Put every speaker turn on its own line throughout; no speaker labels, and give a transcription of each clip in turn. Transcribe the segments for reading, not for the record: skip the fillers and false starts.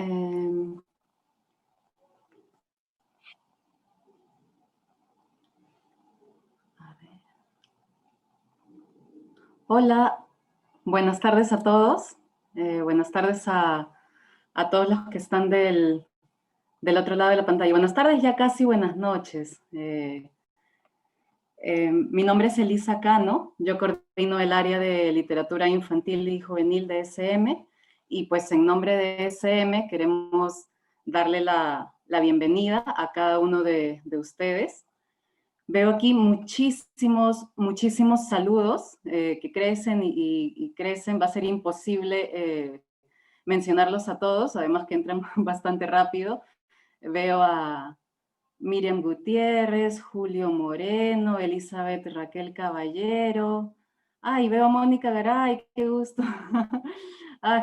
Em, a ver. Hola, buenas tardes a todos. Buenas tardes a todos los que están del otro lado de la pantalla. Buenas tardes, ya casi buenas noches. Mi nombre es Elisa Cano, yo coordino el área de literatura infantil y juvenil de SM, y pues en nombre de SM queremos darle la bienvenida a cada uno de ustedes. Veo aquí muchísimos saludos que crecen y crecen. Va a ser imposible mencionarlos a todos, además que entran bastante rápido. Veo a Miriam Gutiérrez, Julio Moreno, Elizabeth Raquel Caballero. Ay, veo a Mónica Garay, qué gusto.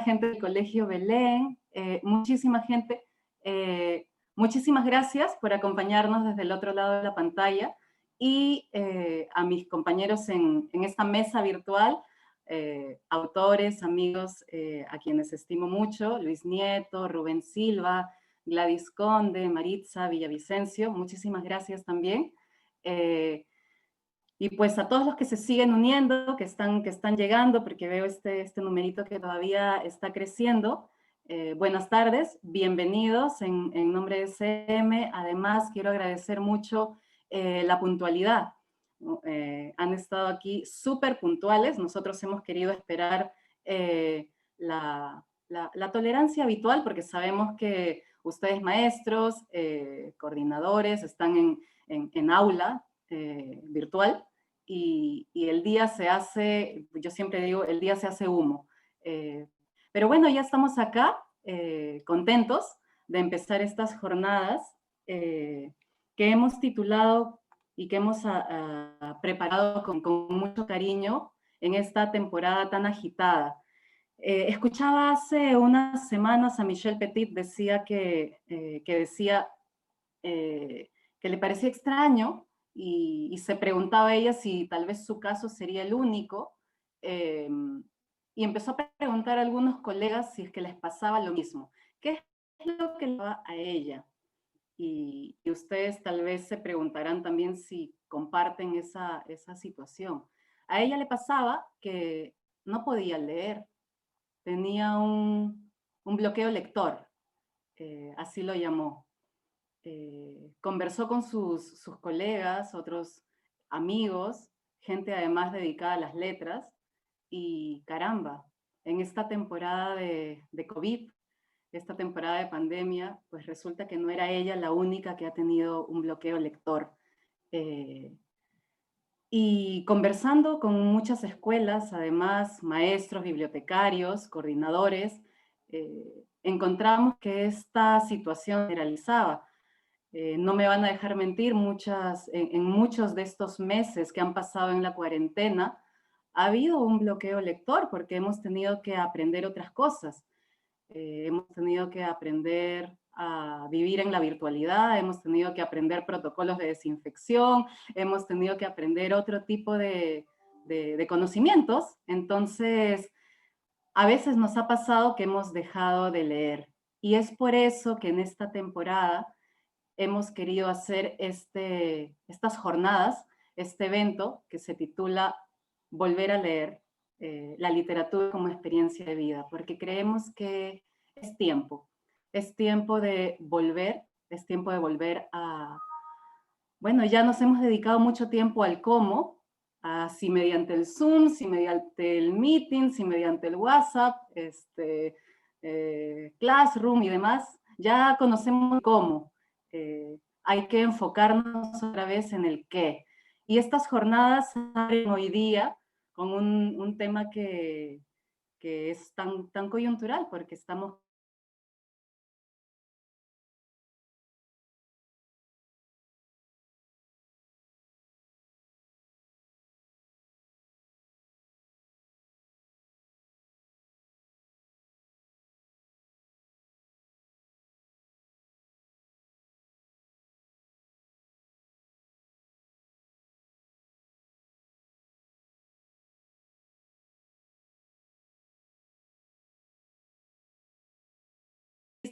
Gente del Colegio Belén, muchísima gente. Muchísimas gracias por acompañarnos desde el otro lado de la pantalla y a mis compañeros en esta mesa virtual, autores, amigos a quienes estimo mucho, Luis Nieto, Rubén Silva, Gladys Conde, Maritza, Villavicencio, muchísimas gracias también. Y pues a todos los que se siguen uniendo, que están llegando, porque veo este numerito que todavía está creciendo. Buenas tardes, bienvenidos en nombre de SM. Además, quiero agradecer mucho la puntualidad. Han estado aquí súper puntuales. Nosotros hemos querido esperar la tolerancia habitual, porque sabemos que ustedes maestros, coordinadores, están en aula virtual, y el día se hace, yo siempre digo, el día se hace humo. Pero bueno, ya estamos acá, contentos de empezar estas jornadas que hemos titulado y que hemos preparado con mucho cariño en esta temporada tan agitada. Escuchaba hace unas semanas a Michelle Petit que decía que le parecía extraño y se preguntaba ella si tal vez su caso sería el único, eh, y empezó a preguntar a algunos colegas si es que les pasaba lo mismo. ¿Qué es lo que le va a ella? Y ustedes tal vez se preguntarán también si comparten esa situación. A ella le pasaba que no podía leer, tenía un bloqueo lector, así lo llamó. Conversó con sus colegas, otros amigos, gente además dedicada a las letras, y caramba, en esta temporada de COVID, esta temporada de pandemia, pues resulta que no era ella la única que ha tenido un bloqueo lector. Eh, y conversando con muchas escuelas, además maestros, bibliotecarios, coordinadores, encontramos que esta situación generalizaba. No me van a dejar mentir, en muchos de estos meses que han pasado en la cuarentena, ha habido un bloqueo lector porque hemos tenido que aprender otras cosas. Hemos tenido que aprender a vivir en la virtualidad, hemos tenido que aprender protocolos de desinfección, hemos tenido que aprender otro tipo de conocimientos. Entonces, a veces nos ha pasado que hemos dejado de leer. Y es por eso que en esta temporada hemos querido hacer estas jornadas, este evento que se titula Volver a leer, la literatura como experiencia de vida, porque creemos que es tiempo de volver, es tiempo de volver a, bueno, ya nos hemos dedicado mucho tiempo al cómo, a si mediante el Zoom, si mediante el meeting, si mediante el WhatsApp, Classroom y demás, ya conocemos cómo. Hay que enfocarnos otra vez en el qué. Y estas jornadas salen hoy día con un tema que es tan coyuntural, porque estamos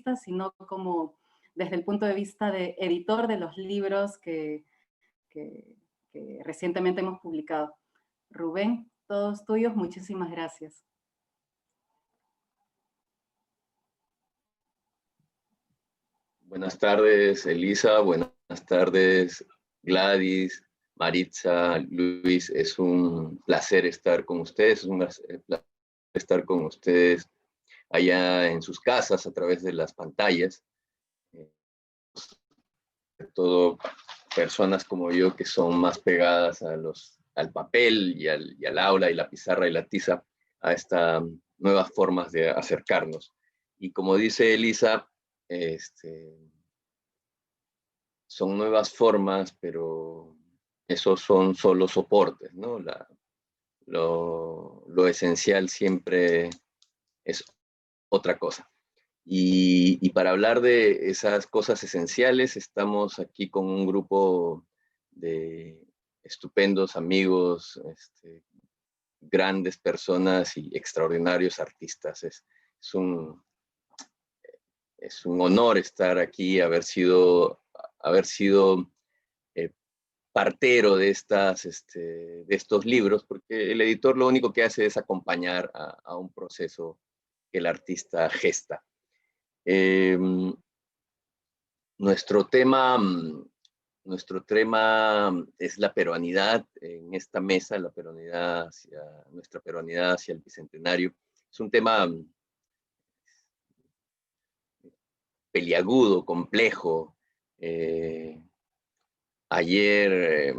vista, sino como desde el punto de vista de editor de los libros que recientemente hemos publicado. Rubén, todos tuyos, muchísimas gracias.
Buenas tardes, Elisa. Buenas tardes, Gladys, Maritza, Luis. Es un placer estar con ustedes. Es un placer estar con ustedes allá en sus casas a través de las pantallas. Sobre todo personas como yo que son más pegadas al papel y al aula y la pizarra y la tiza, a estas nuevas formas de acercarnos. Y como dice Elisa, son nuevas formas, pero esos son solo soportes, ¿no? Lo esencial siempre es otra cosa. Y para hablar de esas cosas esenciales, estamos aquí con un grupo de estupendos amigos, grandes personas y extraordinarios artistas. Es un honor estar aquí, haber sido partero de estos libros, porque el editor lo único que hace es acompañar a un proceso que el artista gesta. Nuestro tema es la peruanidad en esta mesa, nuestra peruanidad hacia el Bicentenario. Es un tema peliagudo, complejo. Ayer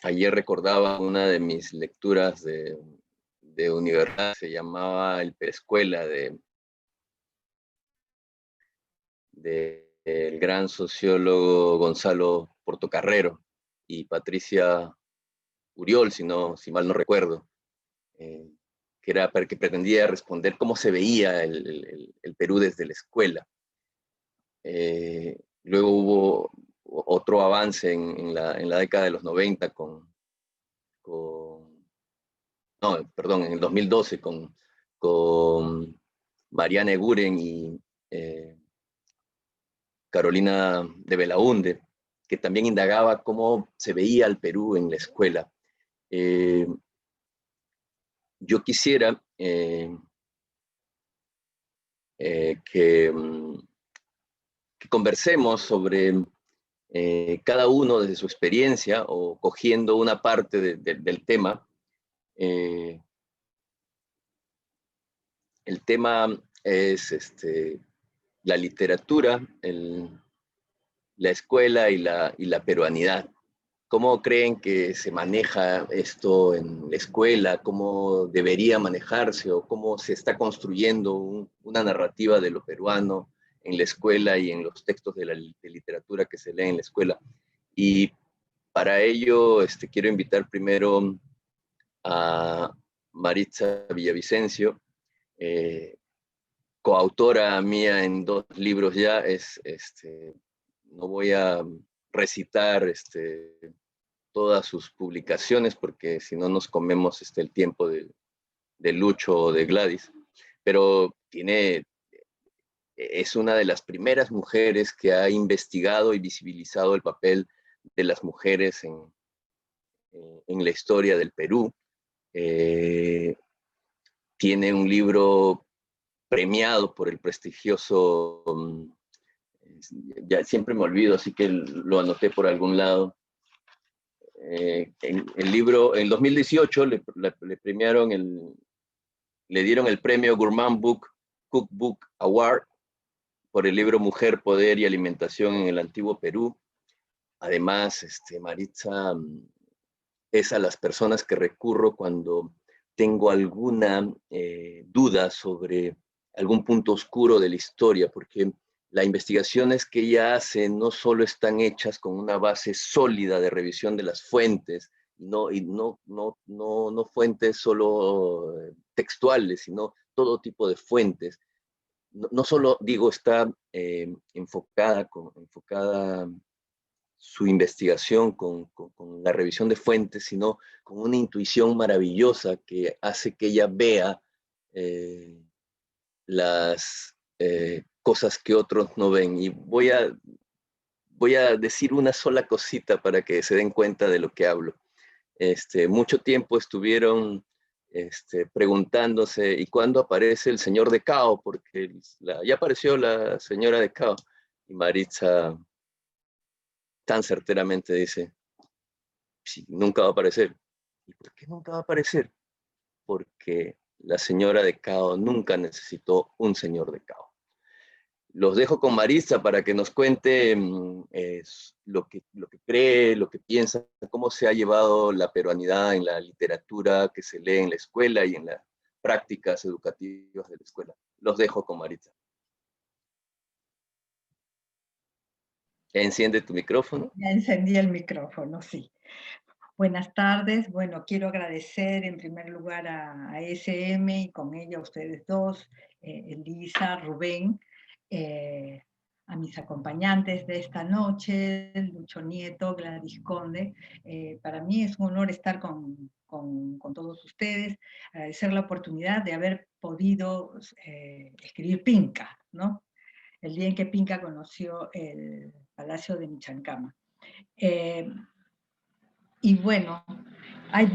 recordaba una de mis lecturas de universidad, se llamaba El Perescuela, del gran sociólogo Gonzalo Portocarrero y Patricia Uriol, si mal no recuerdo, que pretendía responder cómo se veía el Perú desde la escuela. Luego hubo otro avance en la década de los 90 en el 2012 con Mariana Eguren y Carolina de Belaunde, que también indagaba cómo se veía el Perú en la escuela. Yo quisiera que conversemos sobre cada uno desde su experiencia o cogiendo una parte del tema. El tema es la literatura, la escuela y la peruanidad. ¿Cómo creen que se maneja esto en la escuela? ¿Cómo debería manejarse o cómo se está construyendo una narrativa de lo peruano en la escuela y en los textos de literatura que se leen en la escuela? Y para ello quiero invitar primero a Maritza Villavicencio, coautora mía en 2 libros ya. No voy a recitar todas sus publicaciones porque si no nos comemos el tiempo de Lucho o de Gladys, pero es una de las primeras mujeres que ha investigado y visibilizado el papel de las mujeres en la historia del Perú. Tiene un libro premiado por el prestigioso, ya siempre me olvido, así que lo anoté por algún lado. El libro, en 2018 le premiaron, le dieron el premio Gourmand Cookbook Award por el libro Mujer, Poder y Alimentación en el Antiguo Perú. Además, Maritza es a las personas que recurro cuando tengo alguna duda sobre algún punto oscuro de la historia, porque las investigaciones que ella hace no solo están hechas con una base sólida de revisión de las fuentes, no fuentes solo textuales, sino todo tipo de fuentes. No solo, digo, está enfocada su investigación con la revisión de fuentes, sino con una intuición maravillosa que hace que ella vea las cosas que otros no ven. Y voy a decir una sola cosita para que se den cuenta de lo que hablo. Mucho tiempo estuvieron preguntándose, ¿y cuándo aparece el señor de Cao? Porque ya apareció la señora de Cao. Y Maritza tan certeramente dice, sí, nunca va a aparecer. ¿Y por qué nunca va a aparecer? Porque la señora de Cao nunca necesitó un señor de Cao. Los dejo con Maritza para que nos cuente lo que cree, lo que piensa, cómo se ha llevado la peruanidad en la literatura que se lee en la escuela y en las prácticas educativas de la escuela. Los dejo con Maritza. Enciende tu micrófono.
Ya encendí el micrófono, sí. Buenas tardes. Bueno, quiero agradecer en primer lugar a SM y con ella a ustedes dos, Elisa, Rubén, a mis acompañantes de esta noche, Lucho Nieto, Gladys Conde. Para mí es un honor estar con todos ustedes, agradecer la oportunidad de haber podido escribir Pinca, ¿no? El día en que Pinca conoció el Palacio de Michancama. Y bueno, ahí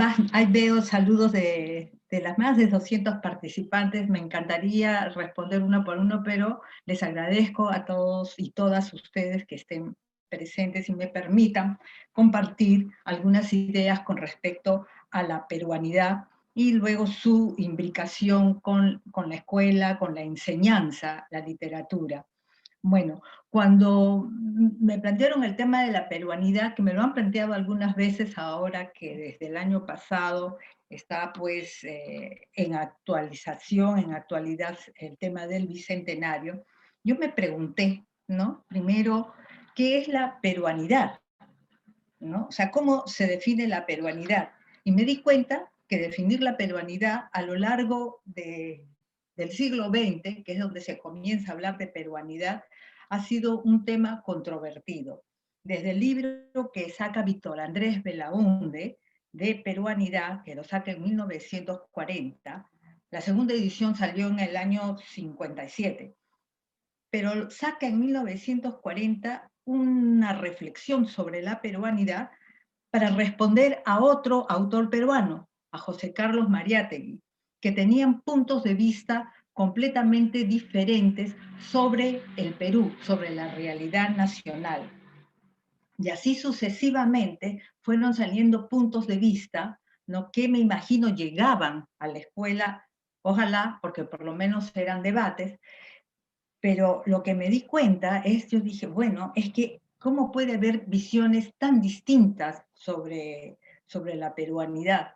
veo saludos de las más de 200 participantes. Me encantaría responder uno por uno, pero les agradezco a todos y todas ustedes que estén presentes y me permitan compartir algunas ideas con respecto a la peruanidad y luego su imbricación con la escuela, con la enseñanza, la literatura. Bueno, cuando me plantearon el tema de la peruanidad, que me lo han planteado algunas veces ahora que desde el año pasado está pues en actualización, en actualidad el tema del Bicentenario, yo me pregunté, ¿no? Primero, ¿qué es la peruanidad? ¿No? O sea, ¿cómo se define la peruanidad? Y me di cuenta que definir la peruanidad a lo largo del siglo XX, que es donde se comienza a hablar de peruanidad, ha sido un tema controvertido. Desde el libro que saca Víctor Andrés Belaúnde, de peruanidad, que lo saca en 1940, la segunda edición salió en el año 57, pero saca en 1940 una reflexión sobre la peruanidad para responder a otro autor peruano, a José Carlos Mariátegui, que tenían puntos de vista completamente diferentes sobre el Perú, sobre la realidad nacional. Y así sucesivamente fueron saliendo puntos de vista, ¿no?, que me imagino llegaban a la escuela, ojalá, porque por lo menos eran debates, pero lo que me di cuenta es, yo dije, bueno, es que ¿cómo puede haber visiones tan distintas sobre la peruanidad?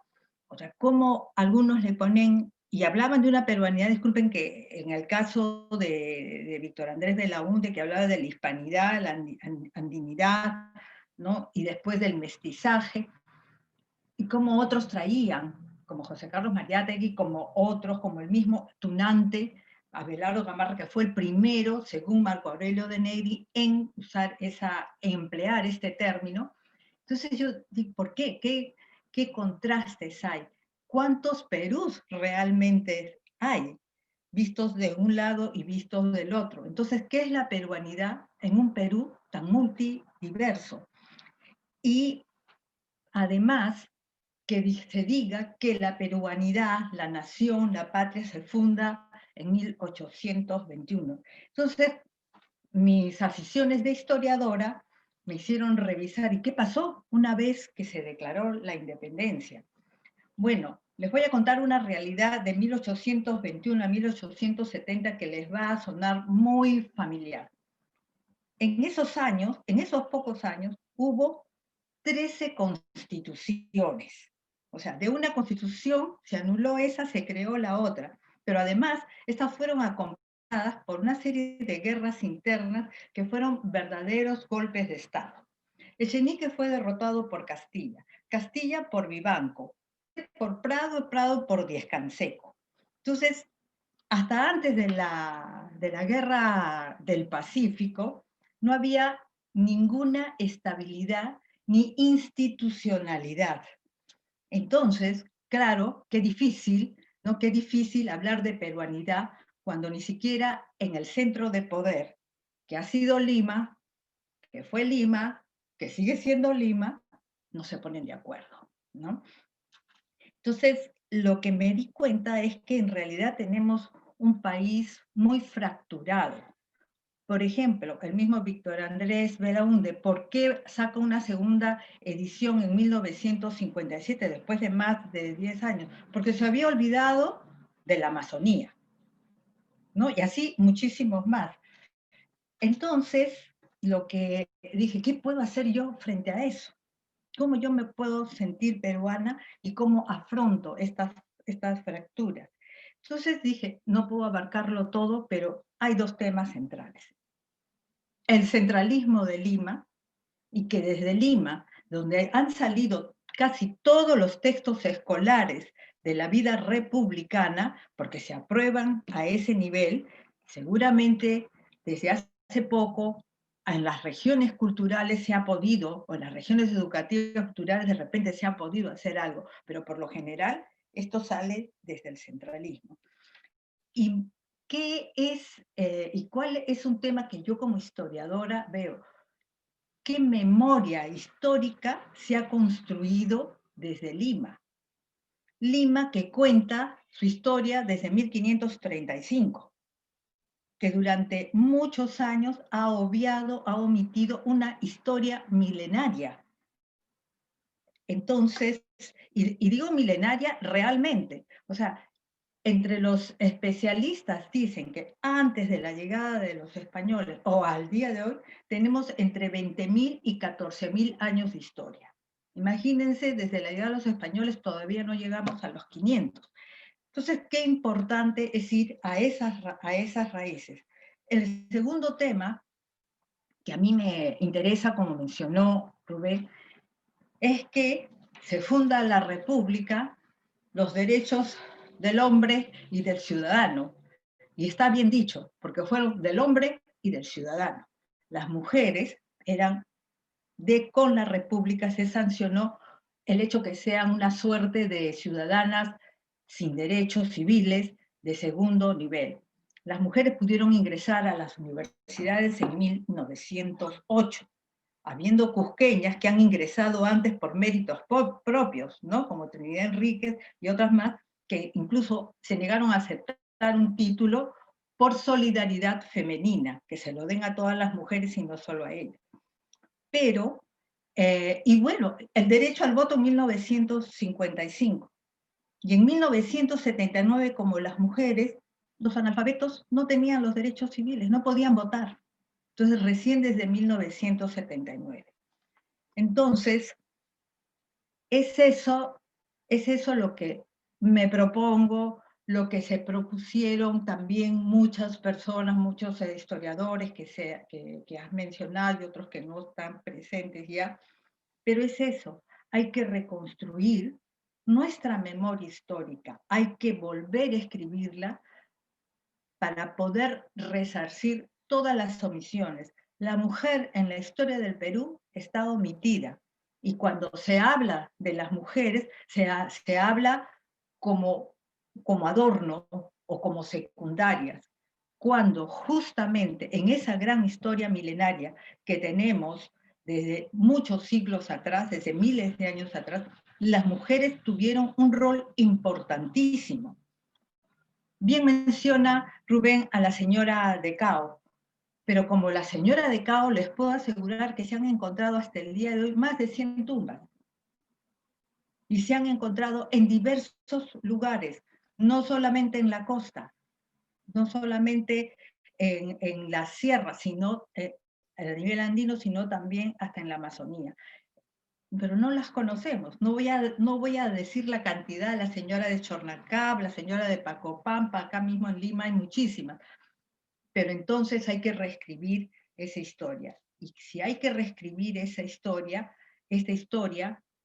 O sea, cómo algunos le ponen, y hablaban de una peruanidad, disculpen que en el caso de Víctor Andrés Belaúnde, que hablaba de la hispanidad, la andinidad, ¿no?, y después del mestizaje, y cómo otros traían, como José Carlos Mariátegui, como otros, como el mismo Tunante, Abelardo Gamarra, que fue el primero, según Marco Aurelio de Negri, en emplear este término. Entonces yo digo, ¿por qué? ¿Qué contrastes hay? ¿Cuántos Perús realmente hay? Vistos de un lado y vistos del otro. Entonces, ¿qué es la peruanidad en un Perú tan multidiverso? Y además, que se diga que la peruanidad, la nación, la patria se funda en 1821. Entonces, mis aficiones de historiadora me hicieron revisar, ¿y qué pasó una vez que se declaró la independencia? Bueno, les voy a contar una realidad de 1821 a 1870 que les va a sonar muy familiar. En esos años, en esos pocos años, hubo 13 constituciones. O sea, de una constitución se anuló esa, se creó la otra. Pero además, estas fueron acompañadas por una serie de guerras internas que fueron verdaderos golpes de Estado. Echenique fue derrotado por Castilla, Castilla por Vivanco, por Prado, Prado por Díez Canseco. Entonces, hasta antes de la guerra del Pacífico, no había ninguna estabilidad ni institucionalidad. Entonces, claro, qué difícil, ¿no? Qué difícil hablar de peruanidad cuando ni siquiera en el centro de poder, que ha sido Lima, que fue Lima, que sigue siendo Lima, no se ponen de acuerdo, ¿no? Entonces, lo que me di cuenta es que en realidad tenemos un país muy fracturado. Por ejemplo, el mismo Víctor Andrés Belaúnde, ¿por qué saca una segunda edición en 1957, después de más de 10 años? Porque se había olvidado de la Amazonía, ¿no? Y así muchísimos más. Entonces, lo que dije, ¿qué puedo hacer yo frente a eso? ¿Cómo yo me puedo sentir peruana y cómo afronto estas fracturas? Entonces dije, no puedo abarcarlo todo, pero hay dos temas centrales. El centralismo de Lima, y que desde Lima, donde han salido casi todos los textos escolares de la vida republicana, porque se aprueban a ese nivel, seguramente desde hace poco en las regiones culturales se ha podido, o en las regiones educativas culturales de repente se ha podido hacer algo, pero por lo general esto sale desde el centralismo. ¿Y qué es, y cuál es un tema que yo como historiadora veo? ¿Qué memoria histórica se ha construido desde Lima? Lima que cuenta su historia desde 1535, que durante muchos años ha obviado, ha omitido una historia milenaria. Entonces, y digo milenaria realmente, o sea, entre los especialistas dicen que antes de la llegada de los españoles, o al día de hoy, tenemos entre 20.000 y 14.000 años de historia. Imagínense, desde la llegada de los españoles todavía no llegamos a los 500. Entonces, qué importante es ir a esas raíces. El segundo tema, que a mí me interesa, como mencionó Rubén, es que se funda la República, los derechos del hombre y del ciudadano. Y está bien dicho, porque fueron del hombre y del ciudadano. Las mujeres eran con la República se sancionó el hecho que sean una suerte de ciudadanas sin derechos civiles de segundo nivel. Las mujeres pudieron ingresar a las universidades en 1908, habiendo cusqueñas que han ingresado antes por méritos propios, ¿no? Como Trinidad Enríquez y otras más, que incluso se negaron a aceptar un título por solidaridad femenina, que se lo den a todas las mujeres y no solo a ellas. Pero, y bueno, el derecho al voto en 1955. Y en 1979, como las mujeres, los analfabetos no tenían los derechos civiles, no podían votar. Entonces, recién desde 1979. Entonces, es eso lo que me propongo, lo que se propusieron también muchas personas, muchos historiadores que has mencionado y otros que no están presentes ya, pero es eso, hay que reconstruir nuestra memoria histórica, hay que volver a escribirla para poder resarcir todas las omisiones. La mujer en la historia del Perú está omitida, y cuando se habla de las mujeres, se habla como adorno o como secundarias, cuando justamente en esa gran historia milenaria que tenemos desde muchos siglos atrás, desde miles de años atrás, las mujeres tuvieron un rol importantísimo. Bien menciona Rubén a la señora de Cao, pero como la señora de Cao, les puedo asegurar que se han encontrado hasta el día de hoy más de 100 tumbas. Y se han encontrado en diversos lugares, no solamente en la costa, no solamente en la sierra, sino a nivel andino, sino también hasta en la Amazonía. Pero no las conocemos. No voy a decir la cantidad de la señora de Chornacab, la señora de Pacopampa, acá mismo en Lima hay muchísimas. Pero entonces hay que reescribir esa historia. Y si hay que reescribir esta historia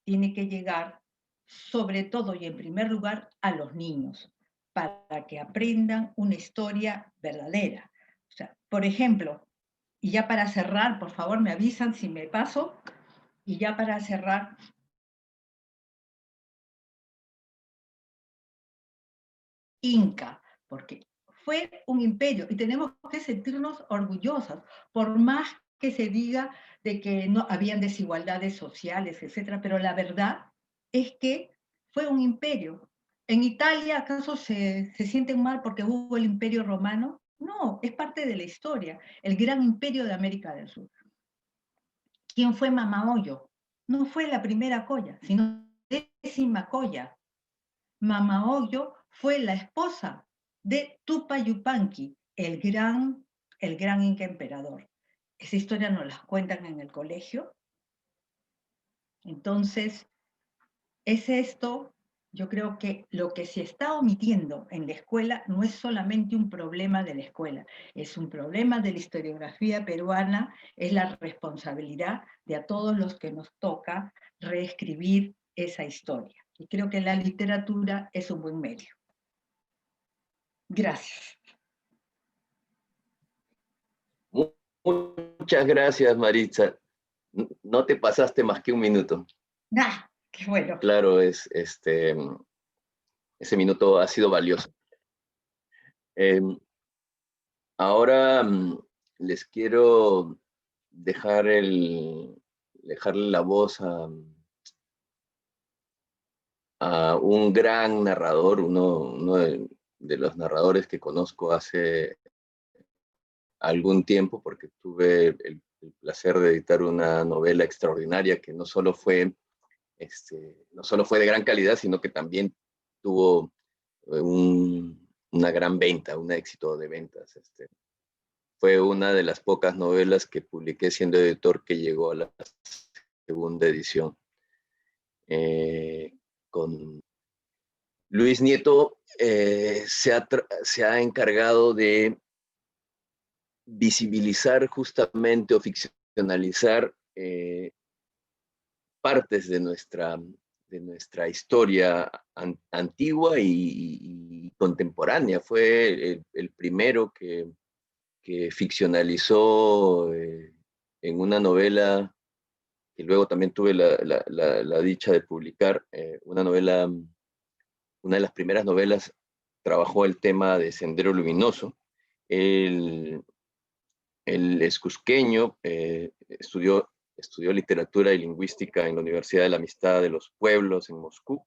tiene que llegar sobre todo y en primer lugar a los niños, para que aprendan una historia verdadera. O sea, por ejemplo, y ya para cerrar, por favor me avisan si me paso, y ya para cerrar, Inca, porque fue un imperio y tenemos que sentirnos orgullosos, por más que se diga de que no habían desigualdades sociales, etcétera, pero la verdad es que fue un imperio. ¿En Italia acaso se sienten mal porque hubo el imperio romano? No, es parte de la historia, el gran imperio de América del Sur. ¿Quién fue Mama Ollo? No fue la primera Colla, sino la 10ª Colla. Mama Ollo fue la esposa de Tupac Yupanqui, el gran Inca emperador. Esa historia nos la cuentan en el colegio. Entonces, es esto, yo creo que lo que se está omitiendo en la escuela no es solamente un problema de la escuela, es un problema de la historiografía peruana, es la responsabilidad de a todos los que nos toca reescribir esa historia. Y creo que la literatura es un buen medio. Gracias.
Muchas gracias, Maritza. No te pasaste más que un minuto.
¡Ah, qué bueno!
Claro, ese minuto ha sido valioso. Ahora les quiero dejarle la voz a un gran narrador, uno de los narradores que conozco hace algún tiempo, porque tuve el placer de editar una novela extraordinaria que no solo fue de gran calidad, sino que también tuvo una gran venta, un éxito de ventas. Fue una de las pocas novelas que publiqué siendo editor que llegó a la segunda edición. Con Luis Nieto se ha encargado de visibilizar justamente o ficcionalizar partes de nuestra historia antigua y contemporánea. Fue el primero que ficcionalizó en una novela que luego también tuve la dicha de publicar, una de las primeras novelas trabajó el tema de Sendero Luminoso. Él es cusqueño, estudió literatura y lingüística en la Universidad de la Amistad de los Pueblos en Moscú.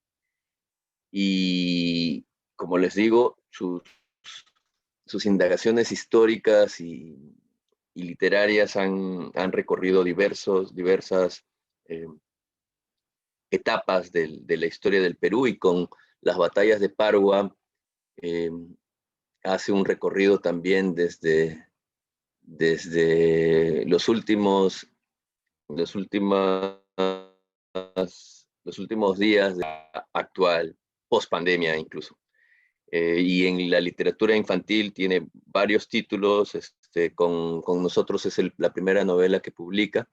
Y como les digo, sus indagaciones históricas y literarias han recorrido diversas etapas de la historia del Perú, y con las batallas de Parua hace un recorrido también desde los últimos días de la actual, post pandemia incluso. Y en la literatura infantil tiene varios títulos. Con nosotros es la primera novela que publica.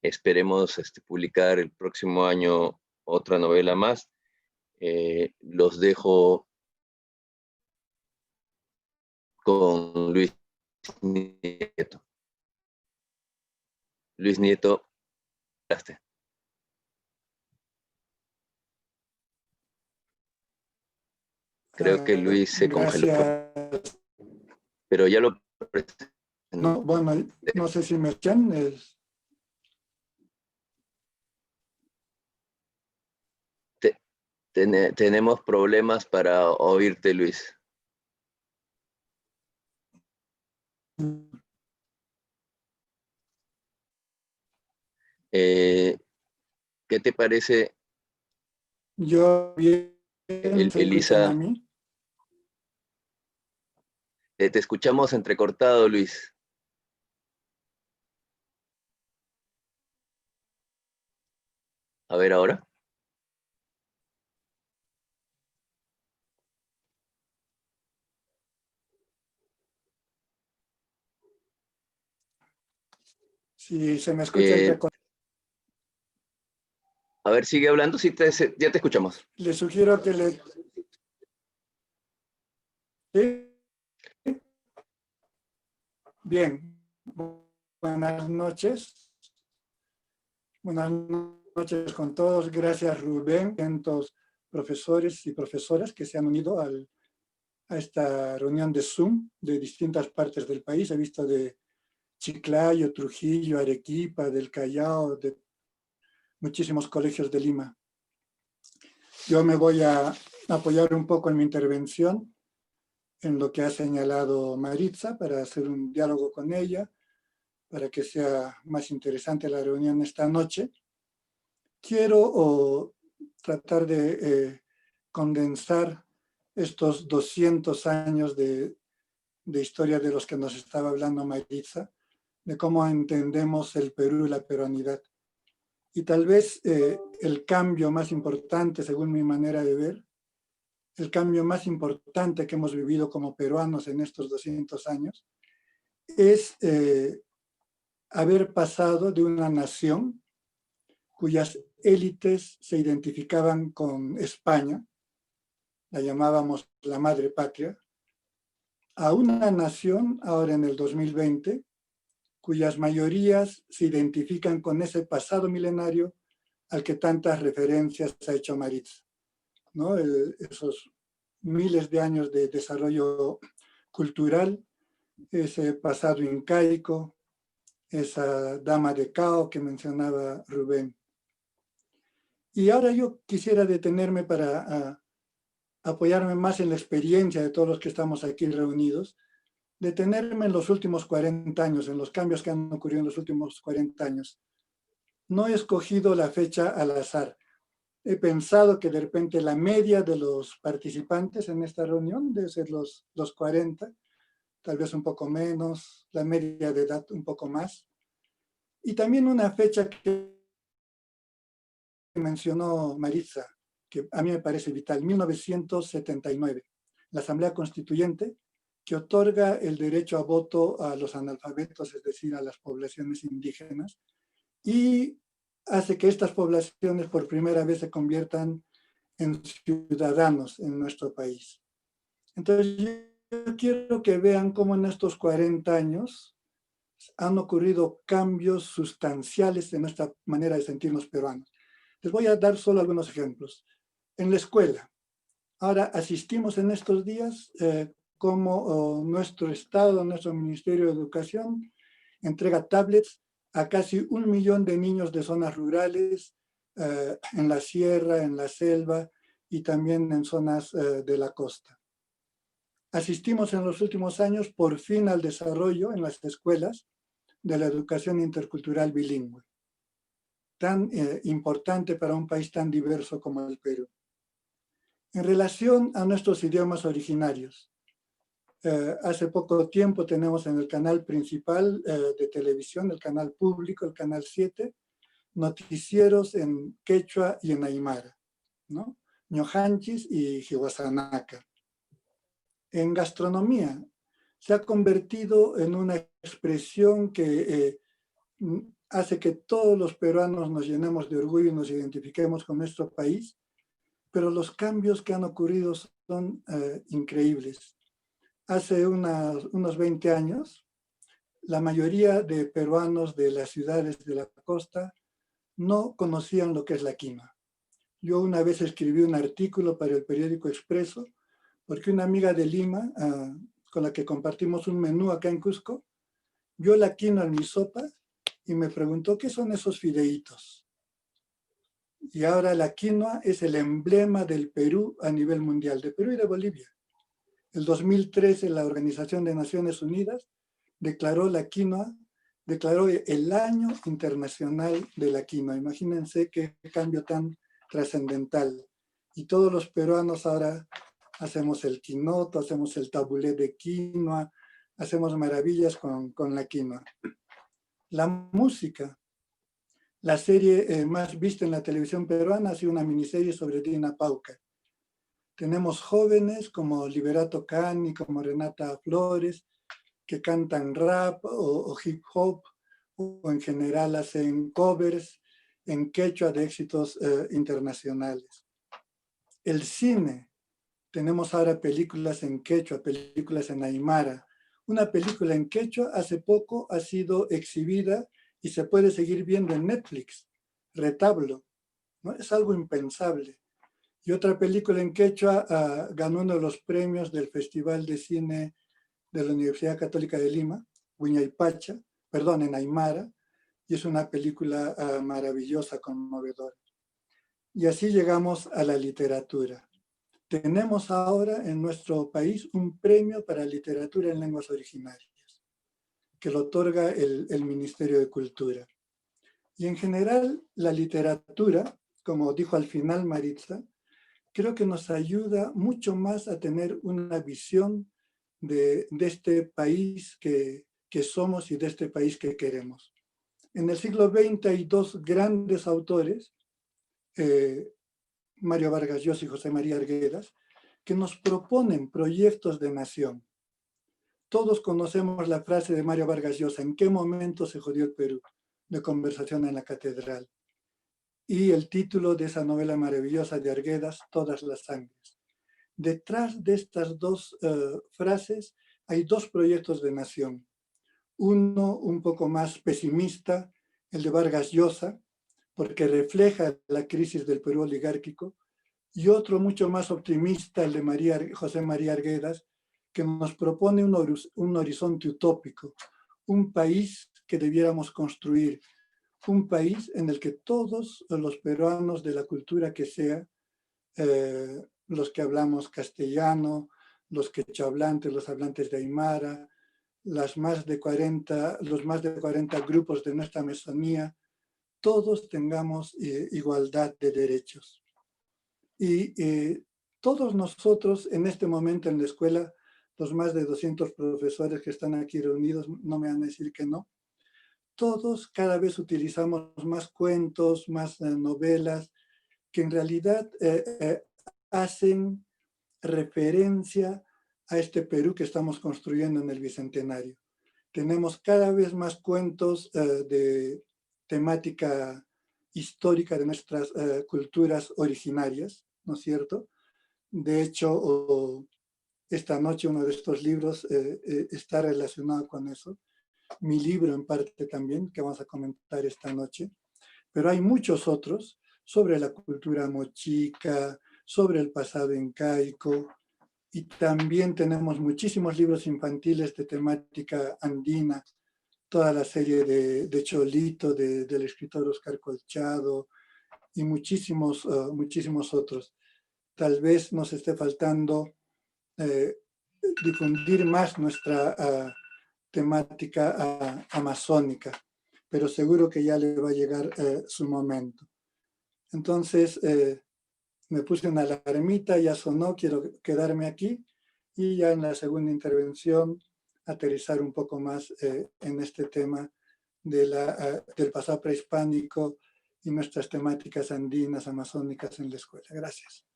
Esperemos publicar el próximo año otra novela más. Los dejo con Luis Nieto. Luis Nieto, gracias. Creo que Luis se congeló. Pero ya lo presenté.
No, bueno, no sé si me escuchan.
Tenemos problemas para oírte, Luis. ¿Qué te parece?
Yo bien,
Elisa.
a mí.
Te escuchamos entrecortado, Luis. A ver ahora.
Si se me escucha entrecortado.
A ver, sigue hablando, sí, ya te escuchamos.
Le sugiero que le... ¿Sí? Bien. Buenas noches. Buenas noches con todos. Gracias, Rubén, tantos profesores y profesoras que se han unido al a esta reunión de Zoom de distintas partes del país. He visto de Chiclayo, Trujillo, Arequipa, del Callao, de muchísimos colegios de Lima. Yo me voy a apoyar un poco en mi intervención en lo que ha señalado Maritza para hacer un diálogo con ella, para que sea más interesante la reunión esta noche. Quiero tratar de condensar estos 200 años de historia de los que nos estaba hablando Maritza, de cómo entendemos el Perú y la peruanidad. Y tal vez el cambio más importante, según mi manera de ver, el cambio más importante que hemos vivido como peruanos en estos 200 años, es haber pasado de una nación cuyas élites se identificaban con España, la llamábamos la madre patria, a una nación, ahora en el 2020, cuyas mayorías se identifican con ese pasado milenario al que tantas referencias ha hecho Maritza, ¿no? Esos miles de años de desarrollo cultural, ese pasado incaico, esa dama de Cao que mencionaba Rubén. Y ahora yo quisiera detenerme para apoyarme más en la experiencia de todos los que estamos aquí reunidos, detenerme en los últimos 40 años, en los cambios que han ocurrido en los últimos 40 años. No he escogido la fecha al azar. He pensado que de repente la media de los participantes en esta reunión debe ser los 40, tal vez un poco menos, la media de edad un poco más. Y también una fecha que mencionó Maritza, que a mí me parece vital, 1979, la Asamblea Constituyente, que otorga el derecho a voto a los analfabetos, es decir, a las poblaciones indígenas, y hace que estas poblaciones por primera vez se conviertan en ciudadanos en nuestro país. Entonces, yo quiero que vean cómo en estos 40 años han ocurrido cambios sustanciales en nuestra manera de sentirnos peruanos. Les voy a dar solo algunos ejemplos. En la escuela, ahora asistimos en estos días como nuestro Estado, nuestro Ministerio de Educación, entrega tablets a casi 1 millón de niños de zonas rurales, en la sierra, en la selva y también en zonas de la costa. Asistimos en los últimos años por fin al desarrollo en las escuelas de la educación intercultural bilingüe, tan importante para un país tan diverso como el Perú. En relación a nuestros idiomas originarios, hace poco tiempo tenemos en el canal principal de televisión, el canal público, el canal 7, noticieros en quechua y en aymara, ¿no? Ñojanchis y Jihuasanaca. En gastronomía, se ha convertido en una expresión que hace que todos los peruanos nos llenemos de orgullo y nos identifiquemos con nuestro país, pero los cambios que han ocurrido son increíbles. Hace unos 20 años, la mayoría de peruanos de las ciudades de la costa no conocían lo que es la quinoa. Yo una vez escribí un artículo para el periódico Expreso, porque una amiga de Lima, con la que compartimos un menú acá en Cusco, vio la quinoa en mi sopa y me preguntó, ¿qué son esos fideitos? Y ahora la quinoa es el emblema del Perú a nivel mundial, de Perú y de Bolivia. El 2013 la Organización de Naciones Unidas declaró la quinoa, declaró el Año Internacional de la Quinoa. Imagínense qué cambio tan trascendental. Y todos los peruanos ahora hacemos el quinoto, hacemos el tabulé de quinoa, hacemos maravillas con la quinoa. La música. La serie más vista en la televisión peruana ha sido una miniserie sobre Dina Pauca. Tenemos jóvenes como Liberato Cani, como Renata Flores, que cantan rap o hip hop, o en general hacen covers en quechua de éxitos internacionales. El cine, tenemos ahora películas en quechua, películas en aymara. Una película en quechua hace poco ha sido exhibida y se puede seguir viendo en Netflix, Retablo, ¿no? Es algo impensable. Y otra película en quechua ganó uno de los premios del Festival de Cine de la Universidad Católica de Lima, Huiñaypacha, perdón, en Aymara, y es una película maravillosa, conmovedora. Y así llegamos a la literatura. Tenemos ahora en nuestro país un premio para literatura en lenguas originarias, que lo otorga el Ministerio de Cultura. Y en general, la literatura, como dijo al final Maritza, creo que nos ayuda mucho más a tener una visión de este país que somos y de este país que queremos. En el siglo XX hay dos grandes autores, Mario Vargas Llosa y José María Arguedas, que nos proponen proyectos de nación. Todos conocemos la frase de Mario Vargas Llosa, ¿en qué momento se jodió el Perú? De Conversación en la Catedral. Y el título de esa novela maravillosa de Arguedas, Todas las sangres. Detrás de estas dos frases hay dos proyectos de nación. Uno un poco más pesimista, el de Vargas Llosa, porque refleja la crisis del Perú oligárquico, y otro mucho más optimista, el de José María Arguedas, que nos propone un horizonte utópico, un país que debiéramos construir, un país en el que todos los peruanos de la cultura que sea, los que hablamos castellano, los quechohablantes, los hablantes de Aymara, los más de 40 grupos de nuestra Amazonía, todos tengamos igualdad de derechos. Y todos nosotros en este momento en la escuela, los más de 200 profesores que están aquí reunidos, no me van a decir que no, todos cada vez utilizamos más cuentos, más novelas, que en realidad hacen referencia a este Perú que estamos construyendo en el Bicentenario. Tenemos cada vez más cuentos de temática histórica de nuestras culturas originarias, ¿no es cierto? De hecho, esta noche uno de estos libros está relacionado con eso. Mi libro en parte también, que vamos a comentar esta noche. Pero hay muchos otros sobre la cultura mochica, sobre el pasado incaico, y también tenemos muchísimos libros infantiles de temática andina, toda la serie de Cholito, del escritor Oscar Colchado, y muchísimos otros. Tal vez nos esté faltando difundir más nuestra temática amazónica, pero seguro que ya le va a llegar su momento. Entonces, me puse una alarmita, ya sonó, quiero quedarme aquí, y ya en la segunda intervención aterrizar un poco más en este tema del pasado prehispánico y nuestras temáticas andinas, amazónicas en la escuela. Gracias.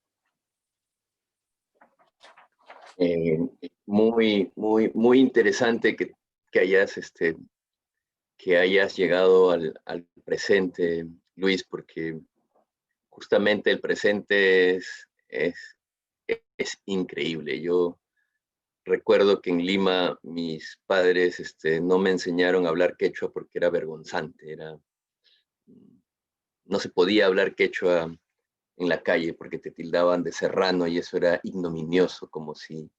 Muy interesante que hayas llegado al presente, Luis, porque justamente el presente es increíble. Yo recuerdo que en Lima mis padres no me enseñaron a hablar quechua porque era vergonzante, no se podía hablar quechua en la calle porque te tildaban de serrano y eso era ignominioso, como si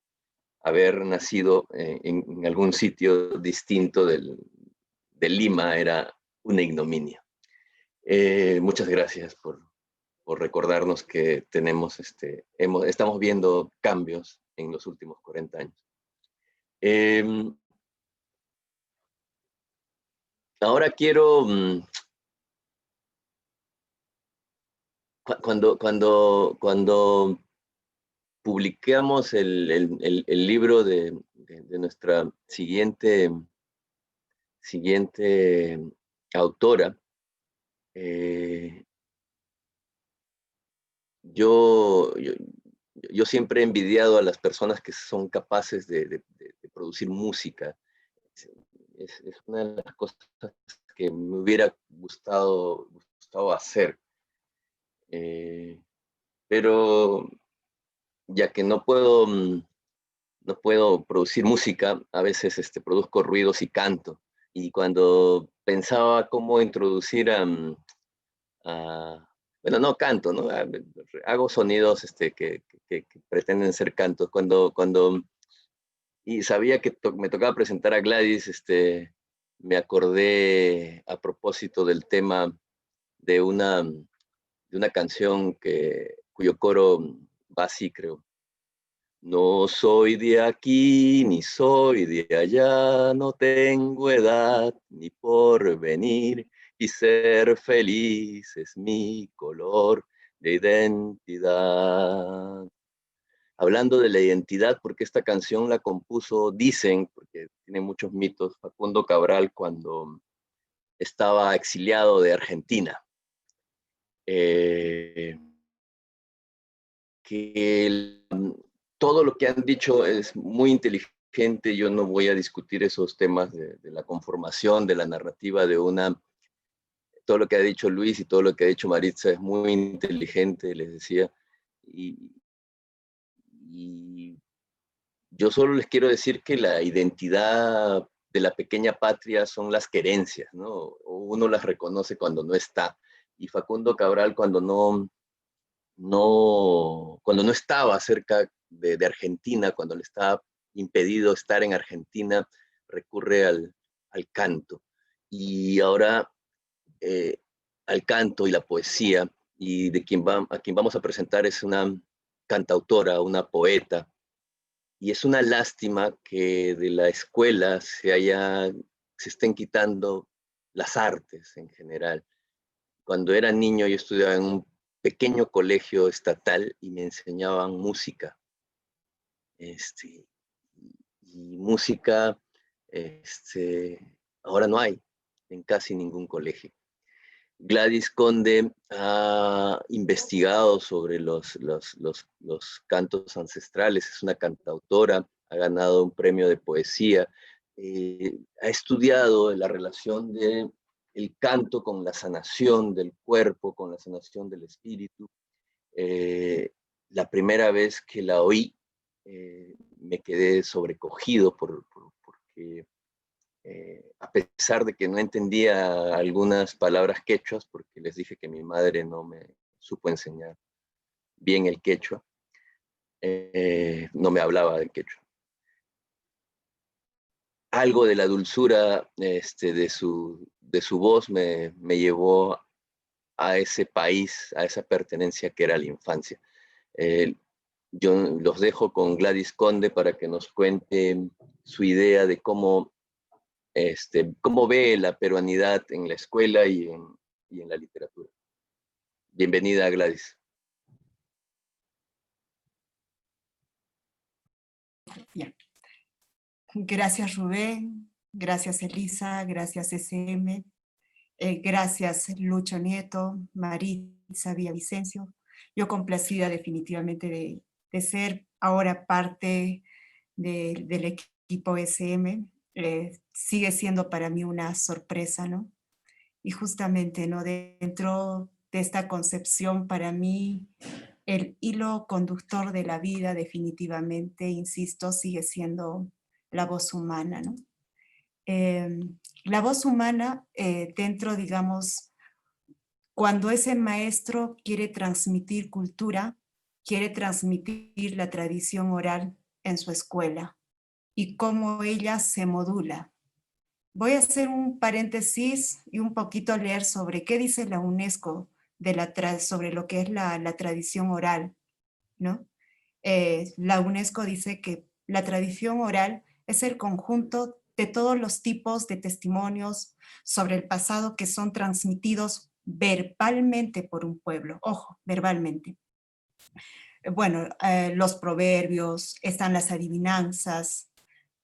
haber nacido en algún sitio distinto de Lima era una ignominia. Muchas gracias por recordarnos que estamos viendo cambios en los últimos 40 años. Ahora quiero, cuando publicamos el libro de nuestra siguiente autora, yo siempre he envidiado a las personas que son capaces de producir música. Es una de las cosas que me hubiera gustado hacer. Pero ya que no puedo producir música, a veces produzco ruidos y canto. Y cuando pensaba cómo introducir a bueno, no canto, ¿no? Hago sonidos que pretenden ser cantos. Y sabía que me tocaba presentar a Gladys, me acordé a propósito del tema de una canción cuyo coro va así, creo. No soy de aquí, ni soy de allá, no tengo edad ni porvenir, y ser feliz es mi color de identidad. Hablando de la identidad, porque esta canción la compuso, dicen, porque tiene muchos mitos, Facundo Cabral cuando estaba exiliado de Argentina. Todo lo que han dicho es muy inteligente, yo no voy a discutir esos temas de la conformación, de la narrativa todo lo que ha dicho Luis y todo lo que ha dicho Maritza es muy inteligente, les decía, y yo solo les quiero decir que la identidad de la pequeña patria son las querencias, ¿no? Uno las reconoce cuando no está, y Facundo Cabral cuando no estaba cerca de Argentina, cuando le estaba impedido estar en Argentina, recurre al canto. Y ahora al canto y la poesía, y a quien vamos a presentar es una cantautora, una poeta, y es una lástima que de la escuela se estén quitando las artes en general. Cuando era niño yo estudiaba en un pequeño colegio estatal y me enseñaban música. Y música ahora no hay en casi ningún colegio. Gladys Conde ha investigado sobre los cantos ancestrales, es una cantautora, ha ganado un premio de poesía, ha estudiado la relación del canto con la sanación del cuerpo, con la sanación del espíritu. La primera vez que la oí, me quedé sobrecogido porque a pesar de que no entendía algunas palabras quechuas, porque les dije que mi madre no me supo enseñar bien el quechua, no me hablaba del quechua. Algo de la dulzura de su voz me llevó a ese país, a esa pertenencia que era la infancia. Yo los dejo con Gladys Conde para que nos cuente su idea de cómo ve la peruanidad en la escuela y en la literatura. Bienvenida, Gladys.
Bien. Gracias, Rubén. Gracias, Elisa. Gracias, SM. Gracias, Lucho Nieto, Maritza Villavicencio. Yo complacida definitivamente de ser ahora parte del equipo SM. Sigue siendo para mí una sorpresa, ¿no? Y justamente, ¿no? Dentro de esta concepción, para mí, el hilo conductor de la vida definitivamente, insisto, sigue siendo la voz humana, ¿no? La voz humana dentro, digamos, cuando ese maestro quiere transmitir cultura, quiere transmitir la tradición oral en su escuela y cómo ella se modula. Voy a hacer un paréntesis y un poquito leer sobre qué dice la UNESCO sobre lo que es la tradición oral, ¿no? La UNESCO dice que la tradición oral es el conjunto de todos los tipos de testimonios sobre el pasado que son transmitidos verbalmente por un pueblo. Ojo, verbalmente. Bueno, los proverbios, están las adivinanzas,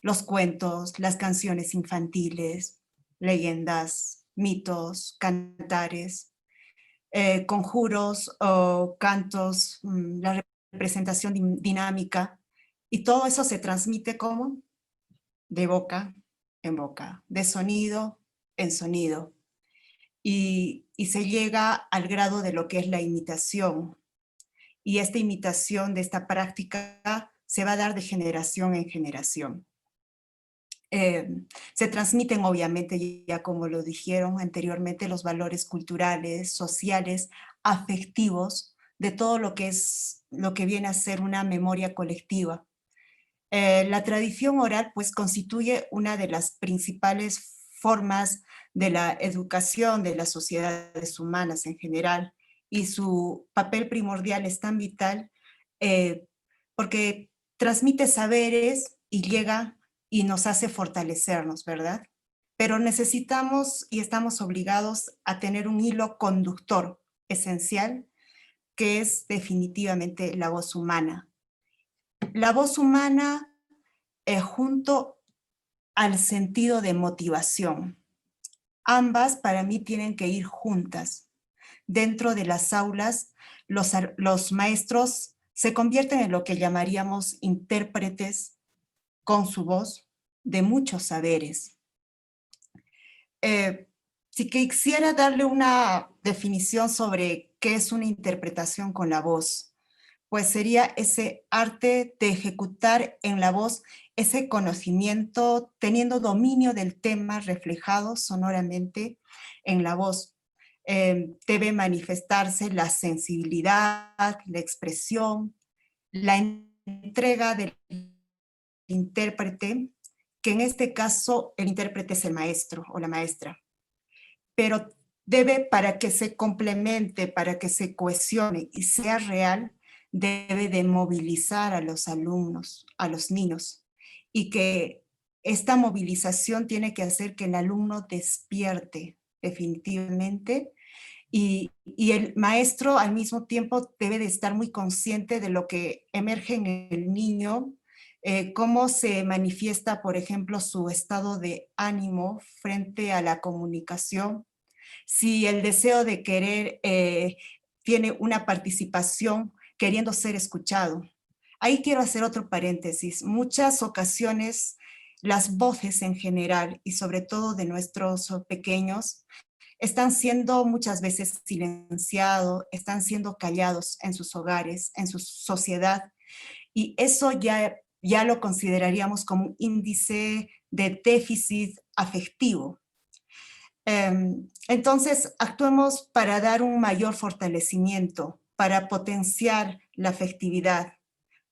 los cuentos, las canciones infantiles, leyendas, mitos, cantares, conjuros o cantos, la representación dinámica, y todo eso se transmite como de boca en boca, de sonido en sonido, y se llega al grado de lo que es la imitación, y esta imitación de esta práctica se va a dar de generación en generación. Se transmiten obviamente, ya como lo dijeron anteriormente, los valores culturales, sociales, afectivos de todo lo que viene a ser una memoria colectiva. La tradición oral pues constituye una de las principales formas de la educación de las sociedades humanas en general, y su papel primordial es tan vital porque transmite saberes y llega y nos hace fortalecernos, ¿verdad? Pero necesitamos y estamos obligados a tener un hilo conductor esencial, que es definitivamente la voz humana. La voz humana junto al sentido de motivación. Ambas para mí tienen que ir juntas. Dentro de las aulas, los maestros se convierten en lo que llamaríamos intérpretes con su voz de muchos saberes. Si quisiera darle una definición sobre qué es una interpretación con la voz, pues sería ese arte de ejecutar en la voz ese conocimiento, teniendo dominio del tema reflejado sonoramente en la voz. Debe manifestarse la sensibilidad, la expresión, la entrega del intérprete, que en este caso el intérprete es el maestro o la maestra, pero debe, para que se complemente, para que se cohesione y sea real, debe de movilizar a los alumnos, a los niños, y que esta movilización tiene que hacer que el alumno despierte definitivamente, y el maestro al mismo tiempo debe de estar muy consciente de lo que emerge en el niño, cómo se manifiesta, por ejemplo, su estado de ánimo frente a la comunicación, si el deseo de querer tiene una participación queriendo ser escuchado. Ahí quiero hacer otro paréntesis. Muchas ocasiones las voces en general y sobre todo de nuestros pequeños están siendo muchas veces silenciados, están siendo callados en sus hogares, en su sociedad, y eso ya lo consideraríamos como un índice de déficit afectivo. Entonces, actuemos para dar un mayor fortalecimiento, para potenciar la afectividad,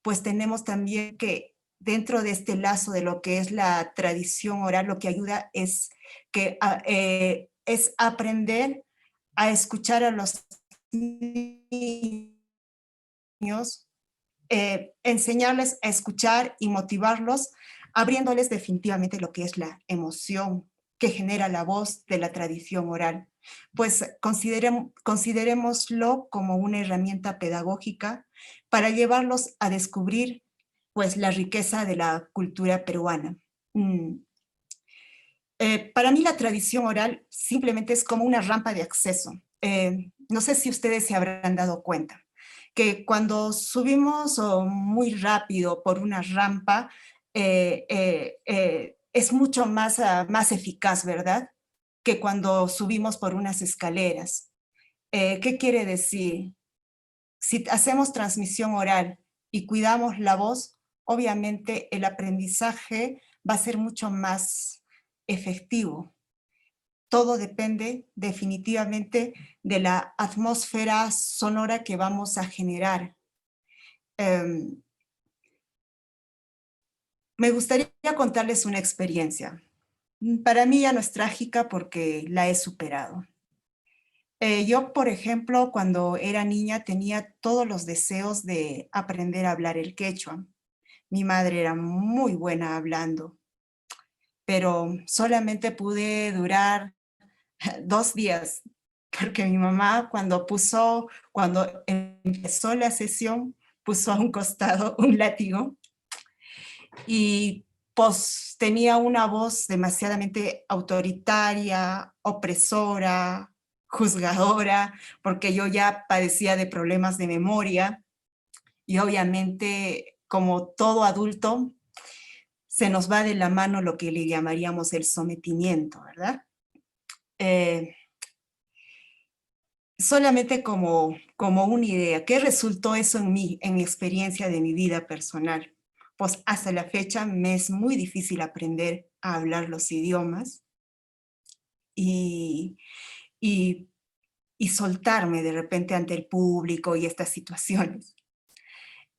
pues tenemos también que, dentro de este lazo de lo que es la tradición oral, lo que ayuda es aprender a escuchar a los niños, enseñarles a escuchar y motivarlos, abriéndoles definitivamente lo que es la emoción que genera la voz de la tradición oral. Pues considerémoslo como una herramienta pedagógica para llevarlos a descubrir pues la riqueza de la cultura peruana. Para mí la tradición oral simplemente es como una rampa de acceso. No sé si ustedes se habrán dado cuenta que cuando subimos muy rápido por una rampa, es mucho más eficaz, ¿verdad? Que cuando subimos por unas escaleras. ¿Qué quiere decir? Si hacemos transmisión oral y cuidamos la voz, obviamente el aprendizaje va a ser mucho más efectivo. Todo depende definitivamente de la atmósfera sonora que vamos a generar. Me gustaría contarles una experiencia. Para mí ya no es trágica porque la he superado. Yo, por ejemplo, cuando era niña tenía todos los deseos de aprender a hablar el quechua. Mi madre era muy buena hablando, pero solamente pude durar 2 días, porque mi mamá cuando empezó la sesión, puso a un costado un látigo y pues tenía una voz demasiadamente autoritaria, opresora, juzgadora, porque yo ya padecía de problemas de memoria y obviamente como todo adulto se nos va de la mano lo que le llamaríamos el sometimiento, ¿verdad? Solamente como una idea, ¿qué resultó eso en mí, en mi experiencia de mi vida personal? Pues hasta la fecha me es muy difícil aprender a hablar los idiomas y y soltarme de repente ante el público y estas situaciones.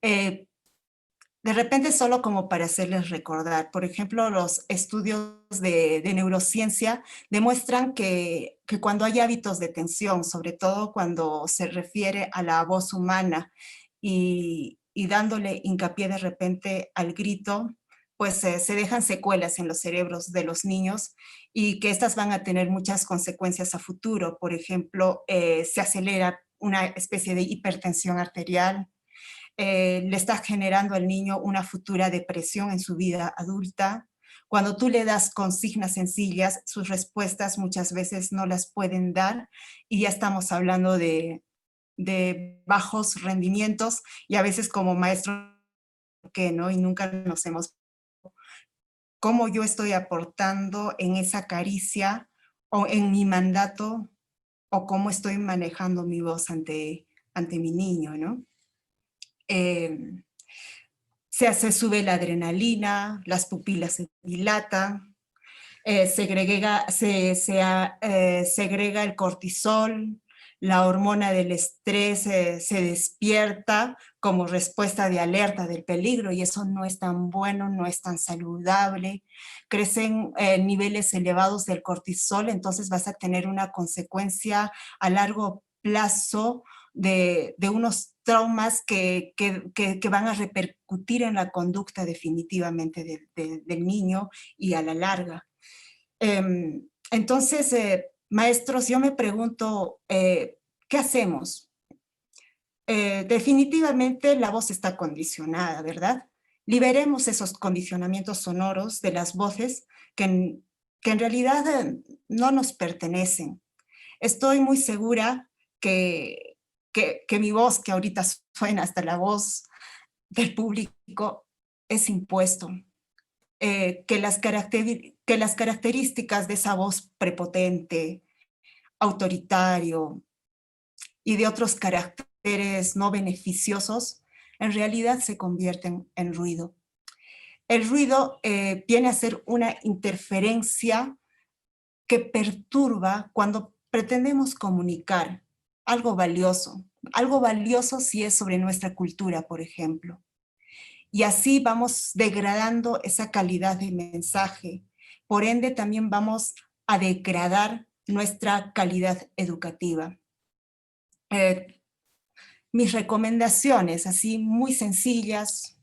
De repente solo como para hacerles recordar, por ejemplo, los estudios de neurociencia demuestran que cuando hay hábitos de tensión, sobre todo cuando se refiere a la voz humana y dándole hincapié de repente al grito, pues se dejan secuelas en los cerebros de los niños y que estas van a tener muchas consecuencias a futuro. Por ejemplo, se acelera una especie de hipertensión arterial, le estás generando al niño una futura depresión en su vida adulta. Cuando tú le das consignas sencillas, sus respuestas muchas veces no las pueden dar y ya estamos hablando de bajos rendimientos y a veces como maestro, ¿qué, no? Y nunca nos hemos... ¿Cómo yo estoy aportando en esa caricia o en mi mandato o cómo estoy manejando mi voz ante mi niño, ¿no? Se sube la adrenalina, las pupilas se dilatan, segrega el cortisol, la hormona del estrés se despierta como respuesta de alerta del peligro y eso no es tan bueno, no es tan saludable. Crecen niveles elevados del cortisol, entonces vas a tener una consecuencia a largo plazo de unos traumas que van a repercutir en la conducta definitivamente del niño y a la larga. Entonces, maestros, yo me pregunto, ¿qué hacemos? Definitivamente la voz está condicionada, ¿verdad? Liberemos esos condicionamientos sonoros de las voces que en realidad no nos pertenecen. Estoy muy segura que mi voz, que ahorita suena hasta la voz del público, es impuesto. Que las características de esa voz prepotente, autoritario y de otros caracteres no beneficiosos, en realidad se convierten en ruido. El ruido viene a ser una interferencia que perturba cuando pretendemos comunicar algo valioso si es sobre nuestra cultura, por ejemplo. Y así vamos degradando esa calidad de mensaje. Por ende, también vamos a degradar nuestra calidad educativa. Mis recomendaciones, así muy sencillas,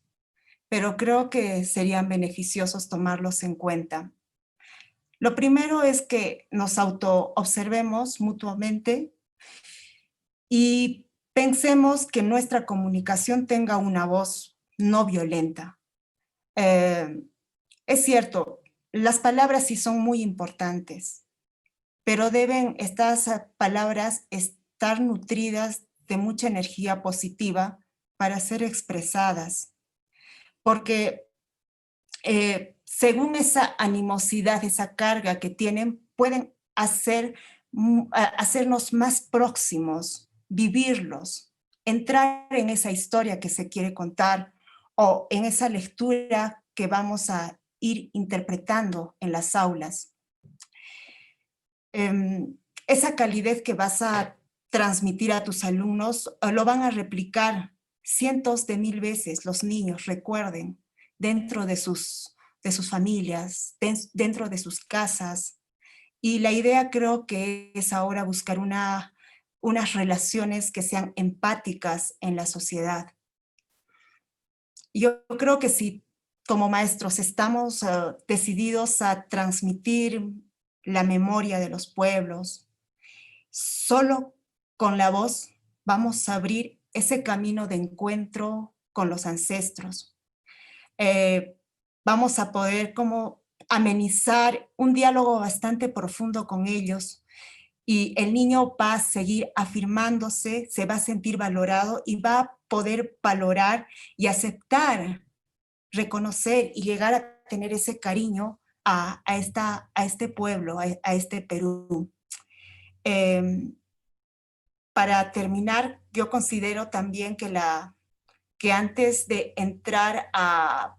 pero creo que serían beneficiosos tomarlos en cuenta. Lo primero es que nos auto-observemos mutuamente y pensemos que nuestra comunicación tenga una voz no violenta. Es cierto, las palabras sí son muy importantes, pero deben estas palabras estar nutridas de mucha energía positiva para ser expresadas, porque según esa animosidad, esa carga que tienen, pueden hacernos más próximos, vivirlos, entrar en esa historia que se quiere contar o en esa lectura que vamos a ir interpretando en las aulas. Esa calidez que vas a transmitir a tus alumnos lo van a replicar cientos de mil veces los niños, recuerden, dentro de sus familias, dentro de sus casas. Y la idea creo que es ahora buscar unas relaciones que sean empáticas en la sociedad. Yo creo que si como maestros estamos decididos a transmitir la memoria de los pueblos, solo con la voz vamos a abrir ese camino de encuentro con los ancestros. Vamos a poder como amenizar un diálogo bastante profundo con ellos y el niño va a seguir afirmándose, se va a sentir valorado y va a poder valorar y aceptar, reconocer y llegar a tener ese cariño a este pueblo, a este Perú. Para terminar, yo considero también que antes de entrar a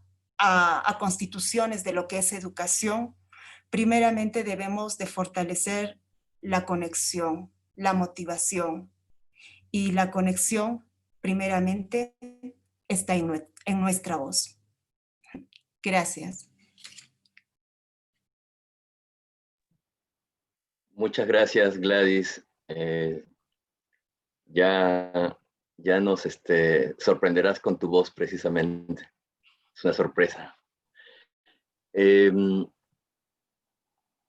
constituciones de lo que es educación, primeramente debemos de fortalecer la conexión, la motivación y la conexión, primeramente, está en nuestra voz. Gracias.
Muchas gracias, Gladys. Ya nos sorprenderás con tu voz, precisamente. Es una sorpresa.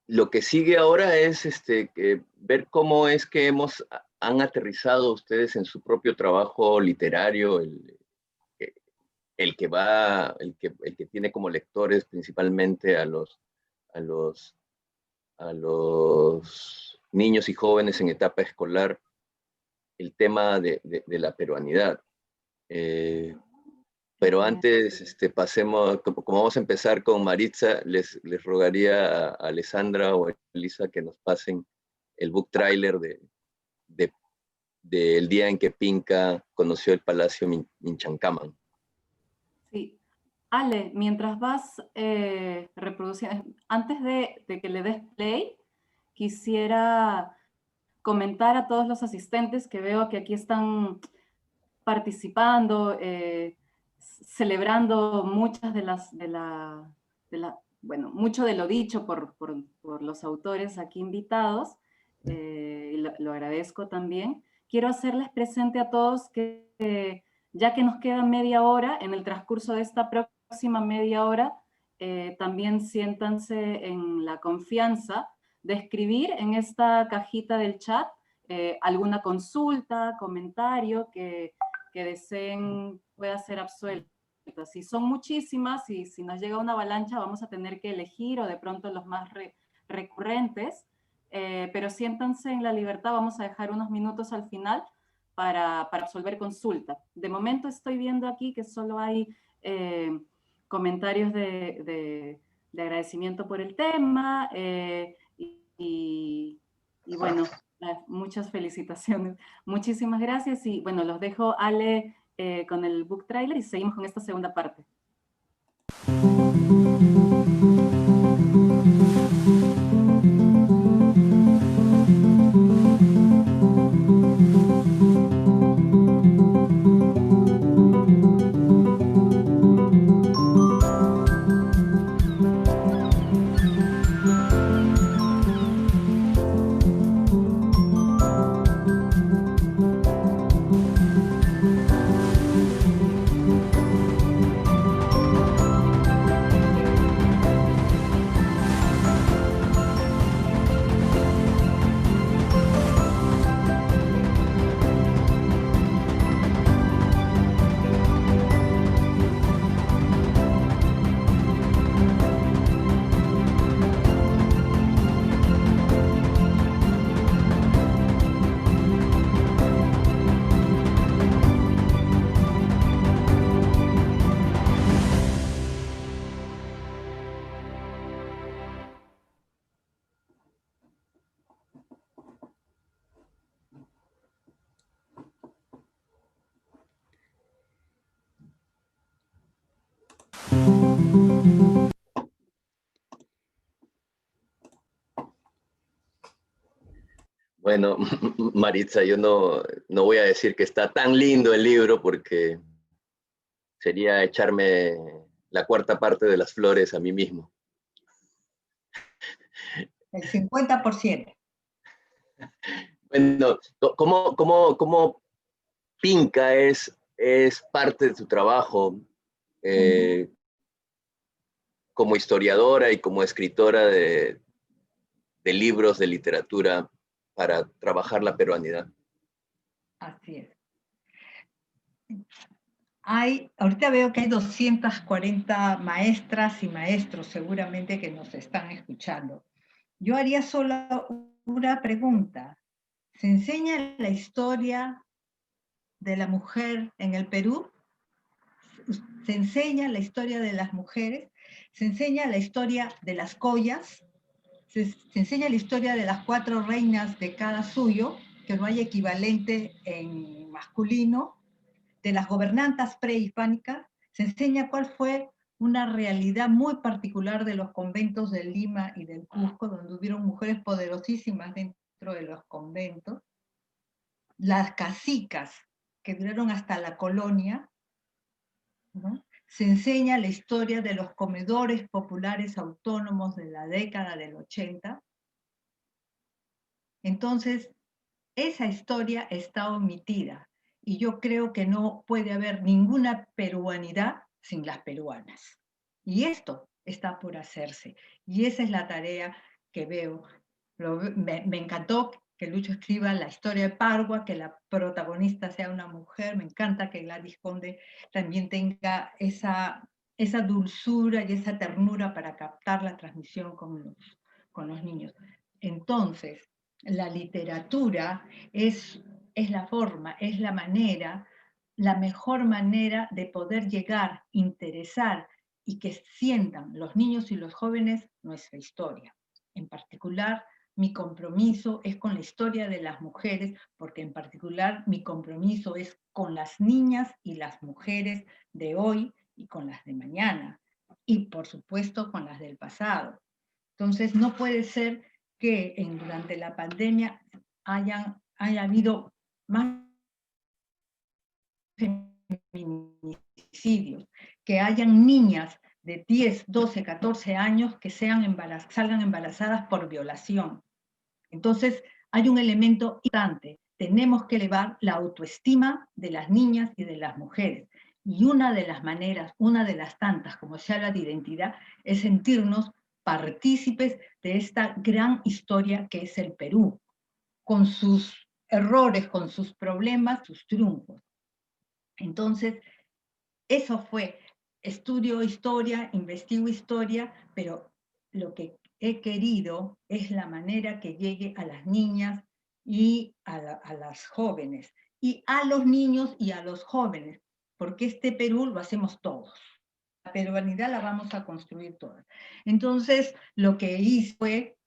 Lo que sigue ahora es ver cómo es que han aterrizado ustedes en su propio trabajo literario, el que tiene como lectores principalmente a los niños y jóvenes en etapa escolar, el tema de la peruanidad. Pero antes, pasemos, como vamos a empezar con Maritza, les rogaría a Alessandra o a Elisa que nos pasen el book trailer del día en que Pinca conoció el Palacio Minchancaman.
Sí. Ale, mientras vas reproduciendo, antes de que le des play, quisiera comentar a todos los asistentes que veo que aquí están participando, celebrando muchas mucho de lo dicho por los autores aquí invitados, y lo agradezco también. Quiero hacerles presente a todos que ya que nos queda media hora, en el transcurso de esta próxima media hora, también siéntanse en la confianza de escribir en esta cajita del chat alguna consulta, comentario que deseen pueda ser absuelta. Si son muchísimas y si nos llega una avalancha vamos a tener que elegir o de pronto los más recurrentes, pero siéntanse en la libertad, vamos a dejar unos minutos al final para absolver consulta. De momento estoy viendo aquí que solo hay comentarios de agradecimiento por el tema y bueno, muchas felicitaciones. Muchísimas gracias y bueno, los dejo, Ale, con el book trailer y seguimos con esta segunda parte.
Bueno, Maritza, yo no voy a decir que está tan lindo el libro porque sería echarme la cuarta parte de las flores a mí mismo.
El 50%.
Bueno, ¿cómo Pinca es parte de tu trabajo como historiadora y como escritora de libros de literatura para trabajar la peruanidad?
Así es. Ahorita veo que hay 240 maestras y maestros seguramente que nos están escuchando. Yo haría solo una pregunta. ¿Se enseña la historia de la mujer en el Perú? ¿Se enseña la historia de las mujeres? ¿Se enseña la historia de las collas? ¿Se enseña la historia de las 4 reinas de cada suyo, que no hay equivalente en masculino? De las gobernantas prehispánicas, se enseña cuál fue una realidad muy particular de los conventos de Lima y del Cusco, donde hubieron mujeres poderosísimas dentro de los conventos. las casicas que duraron hasta la colonia, ¿no? Se enseña la historia de los comedores populares autónomos de la década del 80. Entonces, esa historia está omitida y yo creo que no puede haber ninguna peruanidad sin las peruanas. Y esto está por hacerse. Y esa es la tarea que veo. Me encantó que Lucho escriba la historia de Pargua, que la protagonista sea una mujer. Me encanta que Gladys Conde también tenga esa dulzura y esa ternura para captar la transmisión con los niños. Entonces, la literatura es la forma, es la manera, la mejor manera de poder llegar, interesar y que sientan los niños y los jóvenes nuestra historia. En particular, mi compromiso es con la historia de las mujeres, porque en particular mi compromiso es con las niñas y las mujeres de hoy y con las de mañana, y por supuesto con las del pasado. Entonces no puede ser que durante la pandemia haya habido más feminicidios, que hayan niñas de 10, 12, 14 años que salgan embarazadas por violación. Entonces hay un elemento importante, tenemos que elevar la autoestima de las niñas y de las mujeres. Y una de las maneras, una de las tantas, como se habla de identidad, es sentirnos partícipes de esta gran historia que es el Perú, con sus errores, con sus problemas, sus triunfos. Entonces, eso fue, estudio historia, investigo historia, pero lo que he querido es la manera que llegue a las niñas y a las jóvenes, y a los niños y a los jóvenes, porque este Perú lo hacemos todos. La peruanidad la vamos a construir todas. Entonces, lo que hice fue,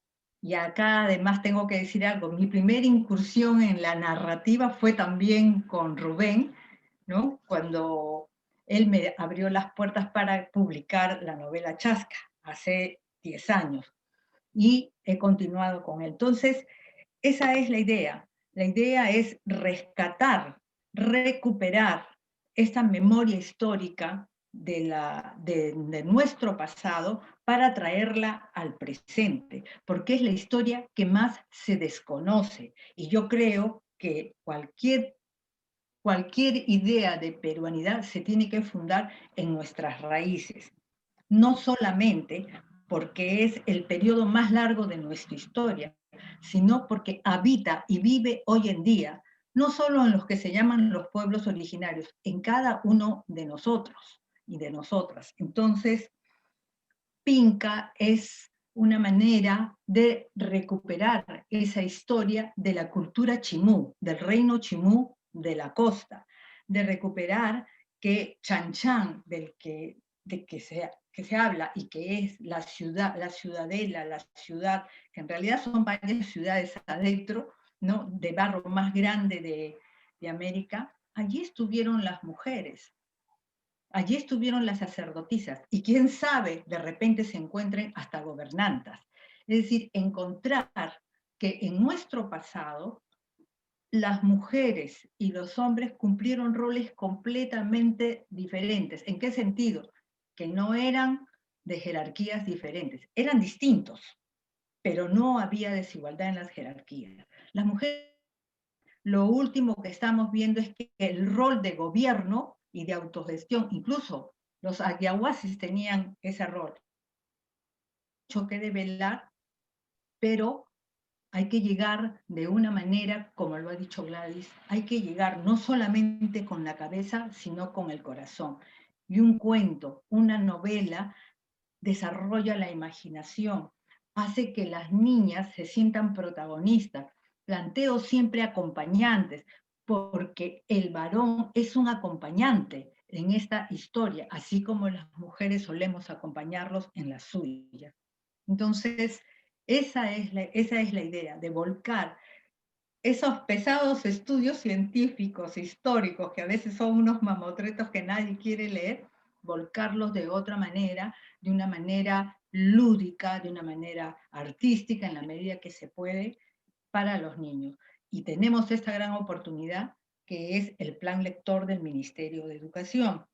y acá además tengo que decir algo, mi primera incursión en la narrativa fue también con Rubén, ¿no? Cuando él me abrió las puertas para publicar la novela Chasca, hace 10 años, y he continuado con él. Entonces, esa es la idea. La idea es rescatar, recuperar esta memoria histórica de nuestro pasado para traerla al presente, porque es la historia que más se desconoce. Y yo creo que cualquier idea de peruanidad se tiene que fundar en nuestras raíces, no solamente porque es el periodo más largo de nuestra historia, sino porque habita y vive hoy en día, no solo en los que se llaman los pueblos originarios, en cada uno de nosotros y de nosotras. Entonces, Pinca es una manera de recuperar esa historia de la cultura chimú, del reino chimú de la costa, de recuperar que Chan Chan, de que se habla y que es la ciudad, la ciudadela, la ciudad, que en realidad son varias ciudades adentro, ¿no? De barro más grande de América, allí estuvieron las mujeres. Allí estuvieron las sacerdotisas y quién sabe, de repente se encuentren hasta gobernantas. Es decir, encontrar que en nuestro pasado las mujeres y los hombres cumplieron roles completamente diferentes. ¿En qué sentido? Que no eran de jerarquías diferentes, eran distintos, pero no había desigualdad en las jerarquías. Las mujeres, lo último que estamos viendo es que el rol de gobierno y de autogestión, incluso los ayahuasis tenían ese rol. Mucho que develar, pero hay que llegar de una manera, como lo ha dicho Gladys, hay que llegar no solamente con la cabeza, sino con el corazón. Y un cuento, una novela, desarrolla la imaginación, hace que las niñas se sientan protagonistas. Planteo siempre acompañantes, porque el varón es un acompañante en esta historia, así como las mujeres solemos acompañarlos en la suya. Entonces, esa es la idea, de volcar esos pesados estudios científicos, históricos, que a veces son unos mamotretos que nadie quiere leer, volcarlos de otra manera, de una manera lúdica, de una manera artística, en la medida que se puede, para los niños. Y tenemos esta gran oportunidad que es el plan lector del Ministerio de Educación.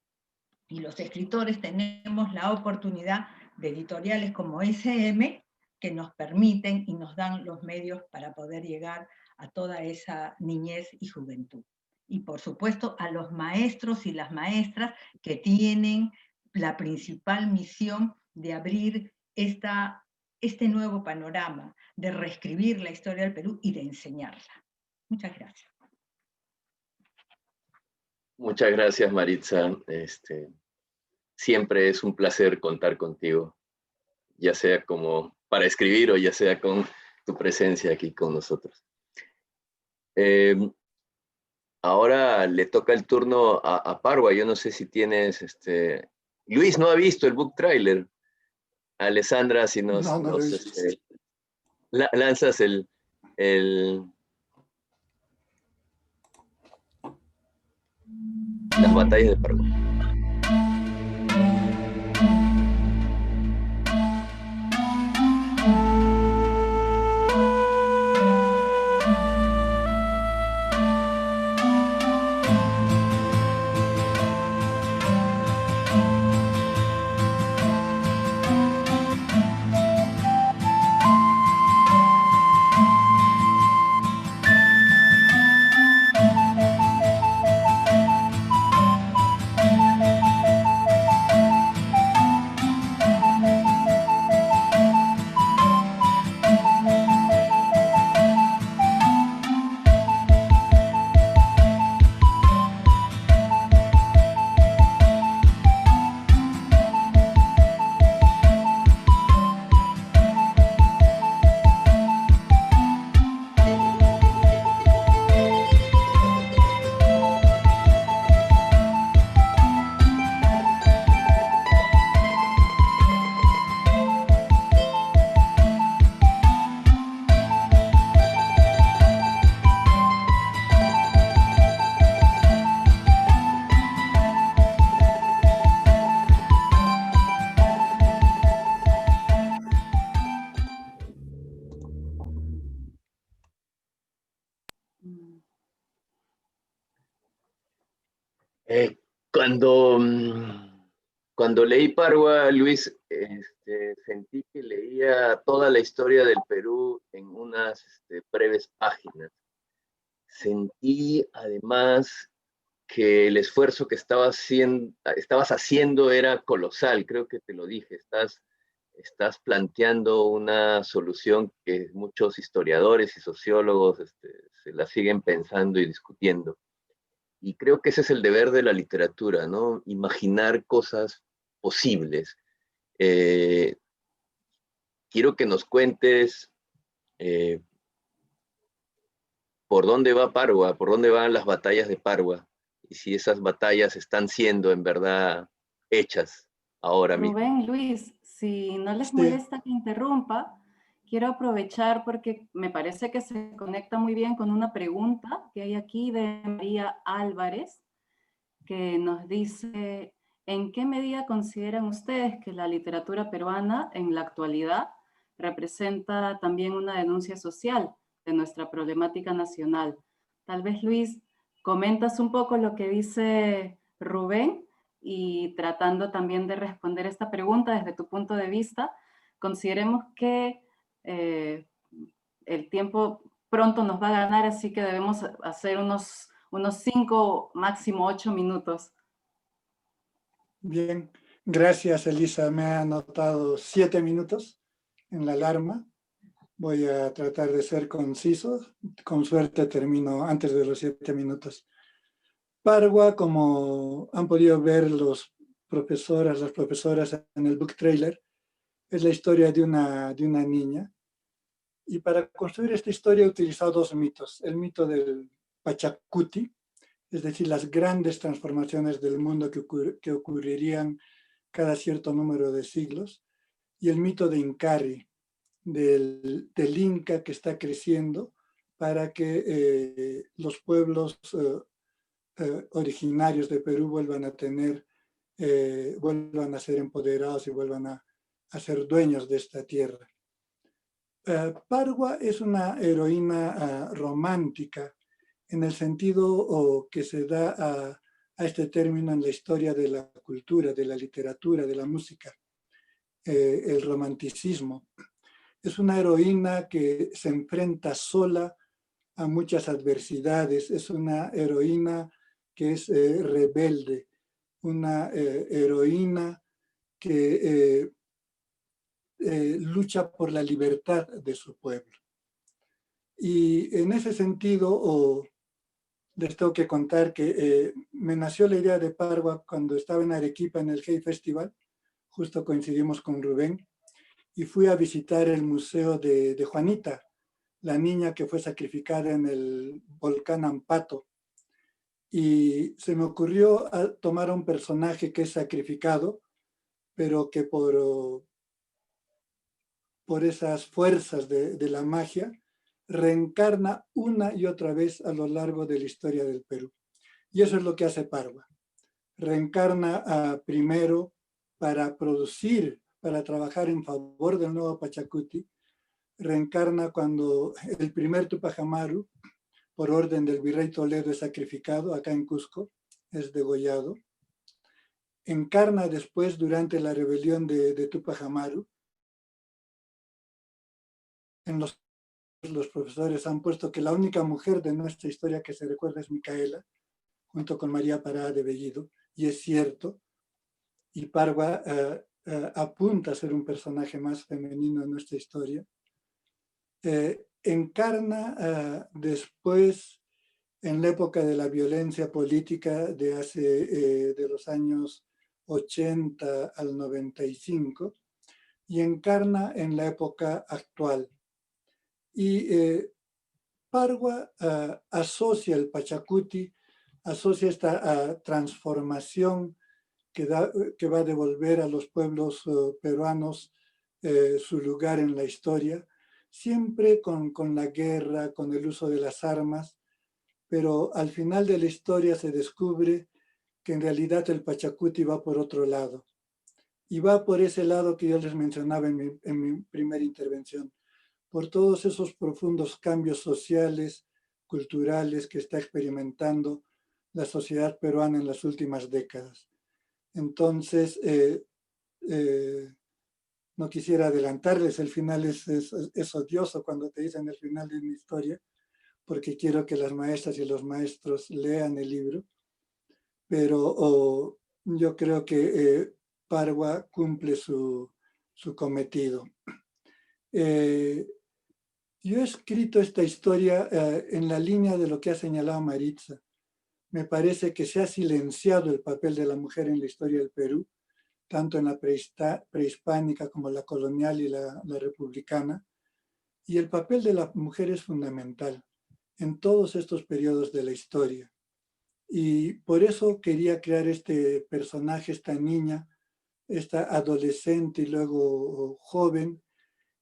Y los escritores tenemos la oportunidad de editoriales como SM que nos permiten y nos dan los medios para poder llegar a toda esa niñez y juventud. Y por supuesto a los maestros y las maestras que tienen la principal misión de abrir este nuevo panorama, de reescribir la historia del Perú y de enseñarla. Muchas gracias.
Muchas gracias, Maritza. Siempre es un placer contar contigo, ya sea como para escribir o ya sea con tu presencia aquí con nosotros. Ahora le toca el turno a Parwa. Yo no sé si tienes... Luis no ha visto el book trailer. Alessandra, si nos,
No, no lo he visto.
lanzas las batallas de Parwa. Cuando leí Parwa, Luis, sentí que leía toda la historia del Perú en unas breves páginas. Sentí además que el esfuerzo que estabas haciendo era colosal. Creo que te lo dije, estás planteando una solución que muchos historiadores y sociólogos se la siguen pensando y discutiendo. Y creo que ese es el deber de la literatura, ¿no? Imaginar cosas posibles. Quiero que nos cuentes por dónde va Parwa, por dónde van las batallas de Parwa, y si esas batallas están siendo en verdad hechas ahora mismo.
Rubén, Luis, si no les molesta que interrumpa, quiero aprovechar porque me parece que se conecta muy bien con una pregunta que hay aquí de María Álvarez, que nos dice: ¿en qué medida consideran ustedes que la literatura peruana en la actualidad representa también una denuncia social de nuestra problemática nacional? Tal vez, Luis, comentas un poco lo que dice Rubén y tratando también de responder esta pregunta desde tu punto de vista, consideremos que el tiempo pronto nos va a ganar, así que debemos hacer unos 5, máximo 8 minutos.
Bien, gracias Elisa, me ha anotado 7 minutos en la alarma. Voy a tratar de ser conciso, con suerte termino antes de los 7 minutos. Parwa, como han podido ver las profesoras en el book trailer, es la historia de una niña. Y para construir esta historia he utilizado 2 mitos. El mito del Pachacuti, es decir, las grandes transformaciones del mundo que ocurrirían cada cierto número de siglos, y el mito de Incarri, del Inca que está creciendo para que los pueblos originarios de Perú vuelvan a ser empoderados y vuelvan a ser dueños de esta tierra. Parwa es una heroína romántica en el sentido que se da a este término en la historia de la cultura, de la literatura, de la música, el romanticismo. Es una heroína que se enfrenta sola a muchas adversidades, es una heroína que es rebelde, una heroína que lucha por la libertad de su pueblo. Y en ese sentido, les tengo que contar que me nació la idea de Parwa cuando estaba en Arequipa en el Hey Festival, justo coincidimos con Rubén, y fui a visitar el museo de Juanita, la niña que fue sacrificada en el volcán Ampato. Y se me ocurrió tomar a un personaje que es sacrificado, pero que por esas fuerzas de la magia, reencarna una y otra vez a lo largo de la historia del Perú. Y eso es lo que hace Parwa. Reencarna primero para producir, para trabajar en favor del nuevo Pachacuti. Reencarna cuando el primer Tupac Amaru, por orden del virrey Toledo, es sacrificado acá en Cusco, es degollado. Encarna después durante la rebelión de Tupac Amaru. En los profesores han puesto que la única mujer de nuestra historia que se recuerda es Micaela, junto con María Parada de Bellido, y es cierto, y Parwa apunta a ser un personaje más femenino en nuestra historia. Encarna después, en la época de la violencia política de los años 80 al 95, y encarna en la época actual. Y Parwa asocia el Pachacuti, asocia esta transformación que va a devolver a los pueblos peruanos su lugar en la historia, siempre con la guerra, con el uso de las armas, pero al final de la historia se descubre que en realidad el Pachacuti va por otro lado, y va por ese lado que yo les mencionaba en mi primera intervención, por todos esos profundos cambios sociales, culturales que está experimentando la sociedad peruana en las últimas décadas. Entonces, no quisiera adelantarles, el final es odioso cuando te dicen el final de mi historia, porque quiero que las maestras y los maestros lean el libro, pero yo creo que Parwa cumple su cometido. Yo he escrito esta historia en la línea de lo que ha señalado Maritza. Me parece que se ha silenciado el papel de la mujer en la historia del Perú, tanto en la prehispánica como la colonial y la republicana. Y el papel de la mujer es fundamental en todos estos periodos de la historia. Y por eso quería crear este personaje, esta niña, esta adolescente y luego joven,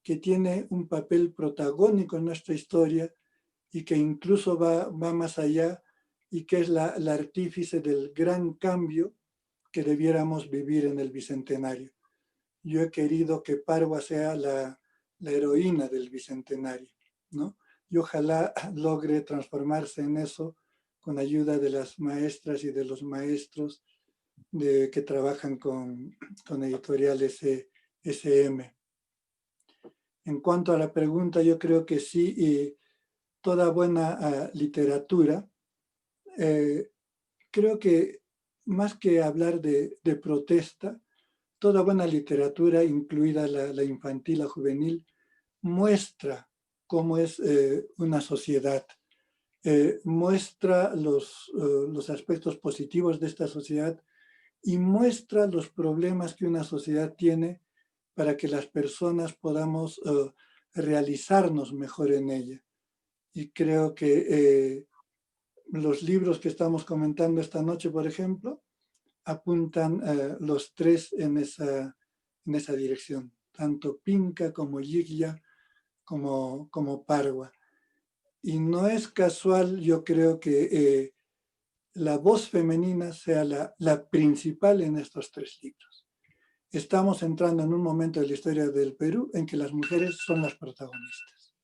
que tiene un papel protagónico en nuestra historia y que incluso va más allá y que es la artífice del gran cambio que debiéramos vivir en el Bicentenario. Yo he querido que Parwa sea la heroína del Bicentenario, ¿no? Y ojalá logre transformarse en eso con ayuda de las maestras y de los maestros que trabajan con editoriales SM. En cuanto a la pregunta, yo creo que sí, y toda buena literatura, creo que más que hablar de protesta, toda buena literatura, incluida la infantil, la juvenil, muestra cómo es una sociedad, muestra los aspectos positivos de esta sociedad y muestra los problemas que una sociedad tiene para que las personas podamos realizarnos mejor en ella. Y creo que los libros que estamos comentando esta noche, por ejemplo, apuntan los tres en esa dirección, tanto Pinca como Yigya como Parwa. Y no es casual, yo creo que la voz femenina sea la principal en estos tres libros. estamos entrando en un momento de la historia del Perú en que las mujeres son las protagonistas.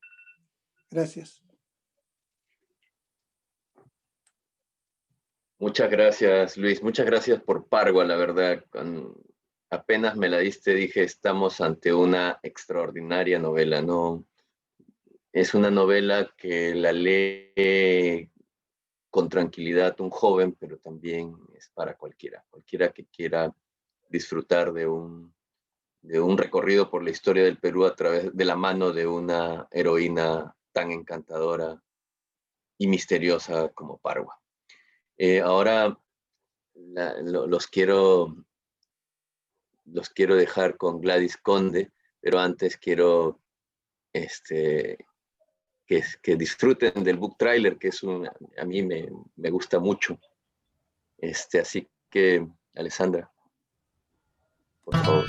Gracias.
Muchas gracias, Luis. Muchas gracias por Pargua, la verdad. Apenas me la diste, dije, estamos ante una extraordinaria novela, ¿no? Es una novela que la lee con tranquilidad un joven, pero también es para cualquiera que quiera disfrutar de un recorrido por la historia del Perú a través de la mano de una heroína tan encantadora y misteriosa como Pargua. Ahora los quiero dejar con Gladys Conde, pero antes quiero que disfruten del book trailer, que a mí me gusta mucho. Así que, Alessandra, por favor.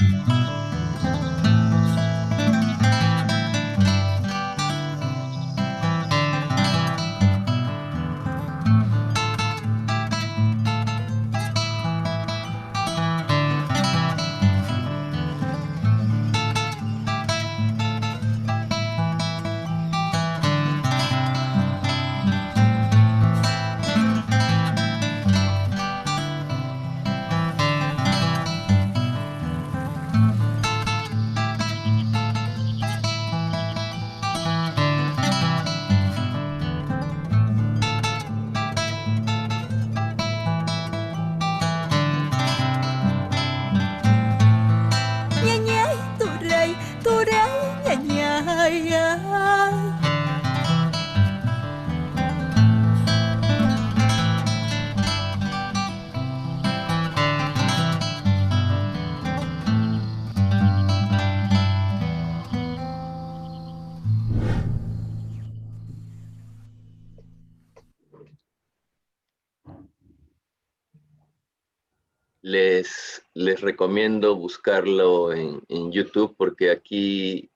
Les recomiendo buscarlo en YouTube, porque aquí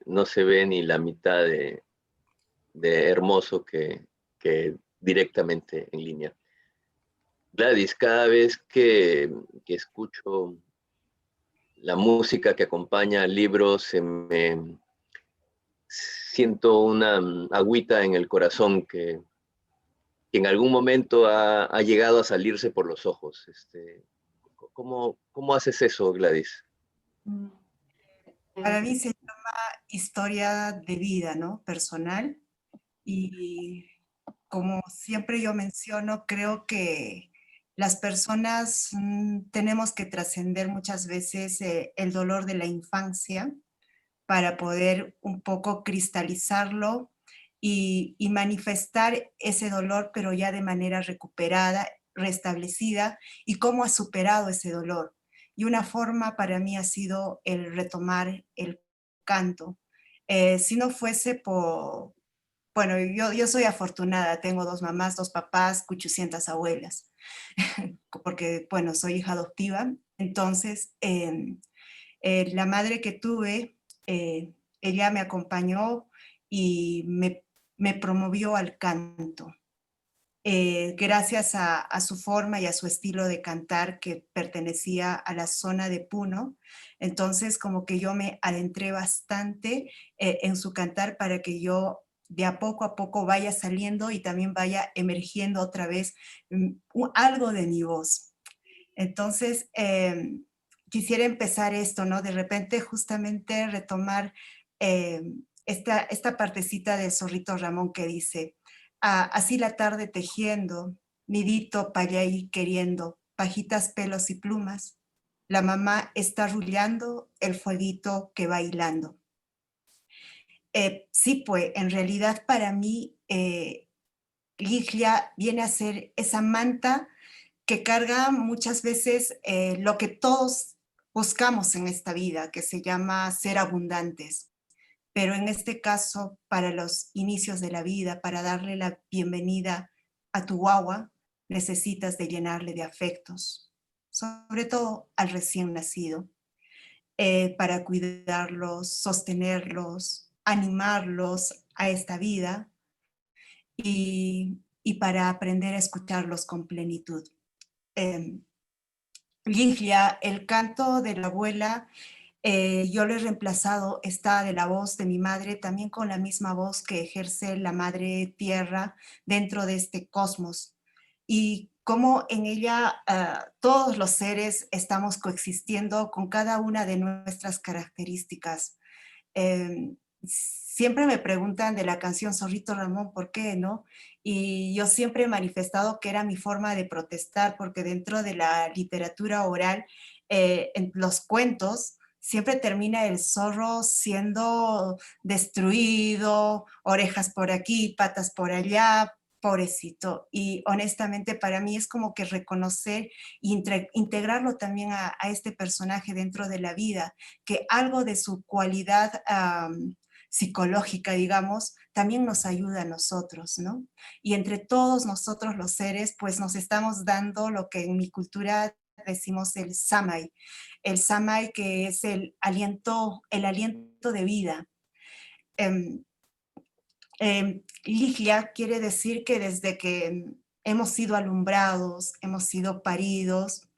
no se ve ni la mitad de hermoso que directamente en línea. Gladys, cada vez que escucho la música que acompaña al libro, siento una agüita en el corazón que en algún momento ha llegado a salirse por los ojos. ¿Cómo haces eso, Gladys?
Para mí se llama historia de vida, ¿no? Personal. Y como siempre yo menciono, creo que las personas tenemos que trascender muchas veces el dolor de la infancia para poder un poco cristalizarlo y manifestar ese dolor, pero ya de manera recuperada, restablecida, y cómo ha superado ese dolor. Y una forma para mí ha sido el retomar el canto. Si no fuese por... Bueno, yo soy afortunada, tengo 2 mamás, 2 papás, 800 abuelas, porque, bueno, soy hija adoptiva. Entonces, la madre que tuve, ella me acompañó y me promovió al canto. Gracias a su forma y a su estilo de cantar, que pertenecía a la zona de Puno, entonces como que yo me adentré bastante en su cantar para que yo de a poco vaya saliendo y también vaya emergiendo otra vez algo de mi voz. Entonces, quisiera empezar esto, ¿no? De repente justamente retomar esta partecita del Zorrito Ramón que dice: así la tarde tejiendo, nidito payay queriendo, pajitas, pelos y plumas, la mamá está rullando el fueguito que bailando. Sí, pues en realidad para mí Ligia viene a ser esa manta que carga muchas veces lo que todos buscamos en esta vida, que se llama ser abundantes. Pero en este caso, para los inicios de la vida, para darle la bienvenida a tu guagua, necesitas de llenarle de afectos, sobre todo al recién nacido, para cuidarlos, sostenerlos, animarlos a esta vida y para aprender a escucharlos con plenitud. Ligia, el canto de la abuela, yo lo he reemplazado, está de la voz de mi madre, también con la misma voz que ejerce la madre tierra dentro de este cosmos. Y cómo en ella todos los seres estamos coexistiendo con cada una de nuestras características. Siempre me preguntan de la canción Zorrito Ramón, ¿por qué, no? Y yo siempre he manifestado que era mi forma de protestar, porque dentro de la literatura oral, en los cuentos, siempre termina el zorro siendo destruido, orejas por aquí, patas por allá, pobrecito. Y honestamente para mí es como que reconocer e integrarlo también a este personaje dentro de la vida, que algo de su cualidad psicológica, digamos, también nos ayuda a nosotros, ¿no? Y entre todos nosotros los seres, pues nos estamos dando lo que en mi cultura decimos el samay que es el aliento de vida. Ligia quiere decir que desde que hemos sido alumbrados, hemos sido paridos,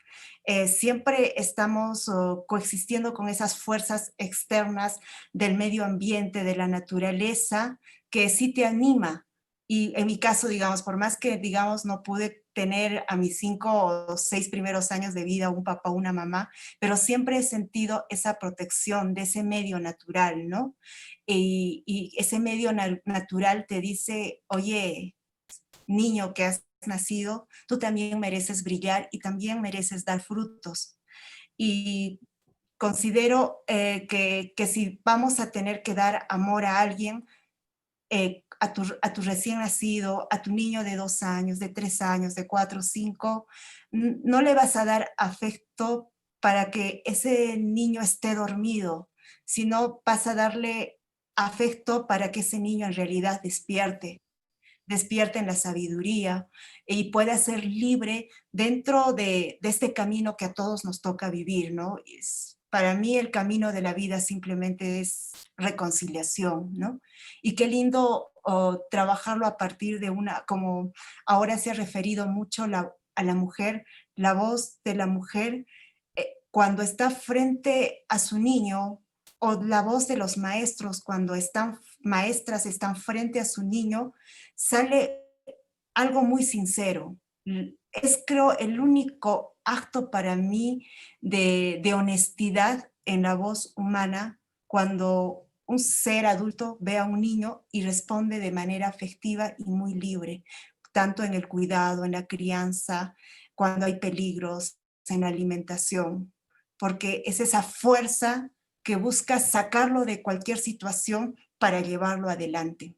siempre estamos coexistiendo con esas fuerzas externas del medio ambiente, de la naturaleza, que sí te anima. Y en mi caso, digamos, por más que, digamos, no pude tener a mis 5 o 6 primeros años de vida un papá o una mamá, pero siempre he sentido esa protección de ese medio natural, ¿no? Y ese medio natural te dice, oye, niño que has nacido, tú también mereces brillar y también mereces dar frutos. Y considero que si vamos a tener que dar amor a alguien, a tu recién nacido, a tu niño de 2 años, de 3 años, de 4, 5, no le vas a dar afecto para que ese niño esté dormido, sino vas a darle afecto para que ese niño en realidad despierte en la sabiduría y pueda ser libre dentro de este camino que a todos nos toca vivir, ¿no? Para mí el camino de la vida simplemente es reconciliación, ¿no? Y qué lindo trabajarlo a partir de como ahora se ha referido mucho a la mujer, la voz de la mujer cuando está frente a su niño, o la voz de los maestros cuando maestras están frente a su niño, sale algo muy sincero. Es, creo, el único acto para mí de honestidad en la voz humana cuando un ser adulto ve a un niño y responde de manera afectiva y muy libre, tanto en el cuidado, en la crianza, cuando hay peligros, en la alimentación, porque es esa fuerza que busca sacarlo de cualquier situación para llevarlo adelante.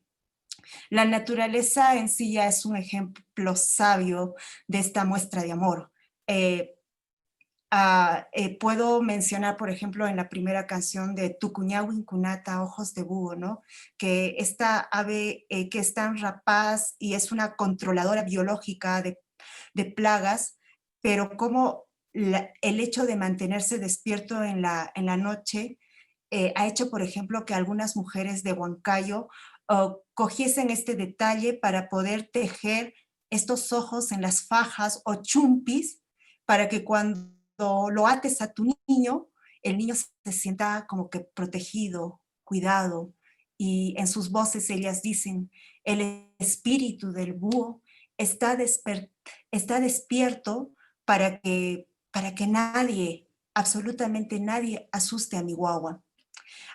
La naturaleza en sí ya es un ejemplo sabio de esta muestra de amor. Puedo mencionar, por ejemplo, en la primera canción de Tucuñawin Cunata, Ojos de Búho, ¿no? Que esta ave que es tan rapaz y es una controladora biológica de plagas, pero como el hecho de mantenerse despierto en la noche ha hecho, por ejemplo, que algunas mujeres de Huancayo cogiesen este detalle para poder tejer estos ojos en las fajas o chumpis para que cuando lo ates a tu niño, el niño se sienta como que protegido, cuidado. Y en sus voces ellas dicen, el espíritu del búho está despierto para que nadie, absolutamente nadie, asuste a mi guagua.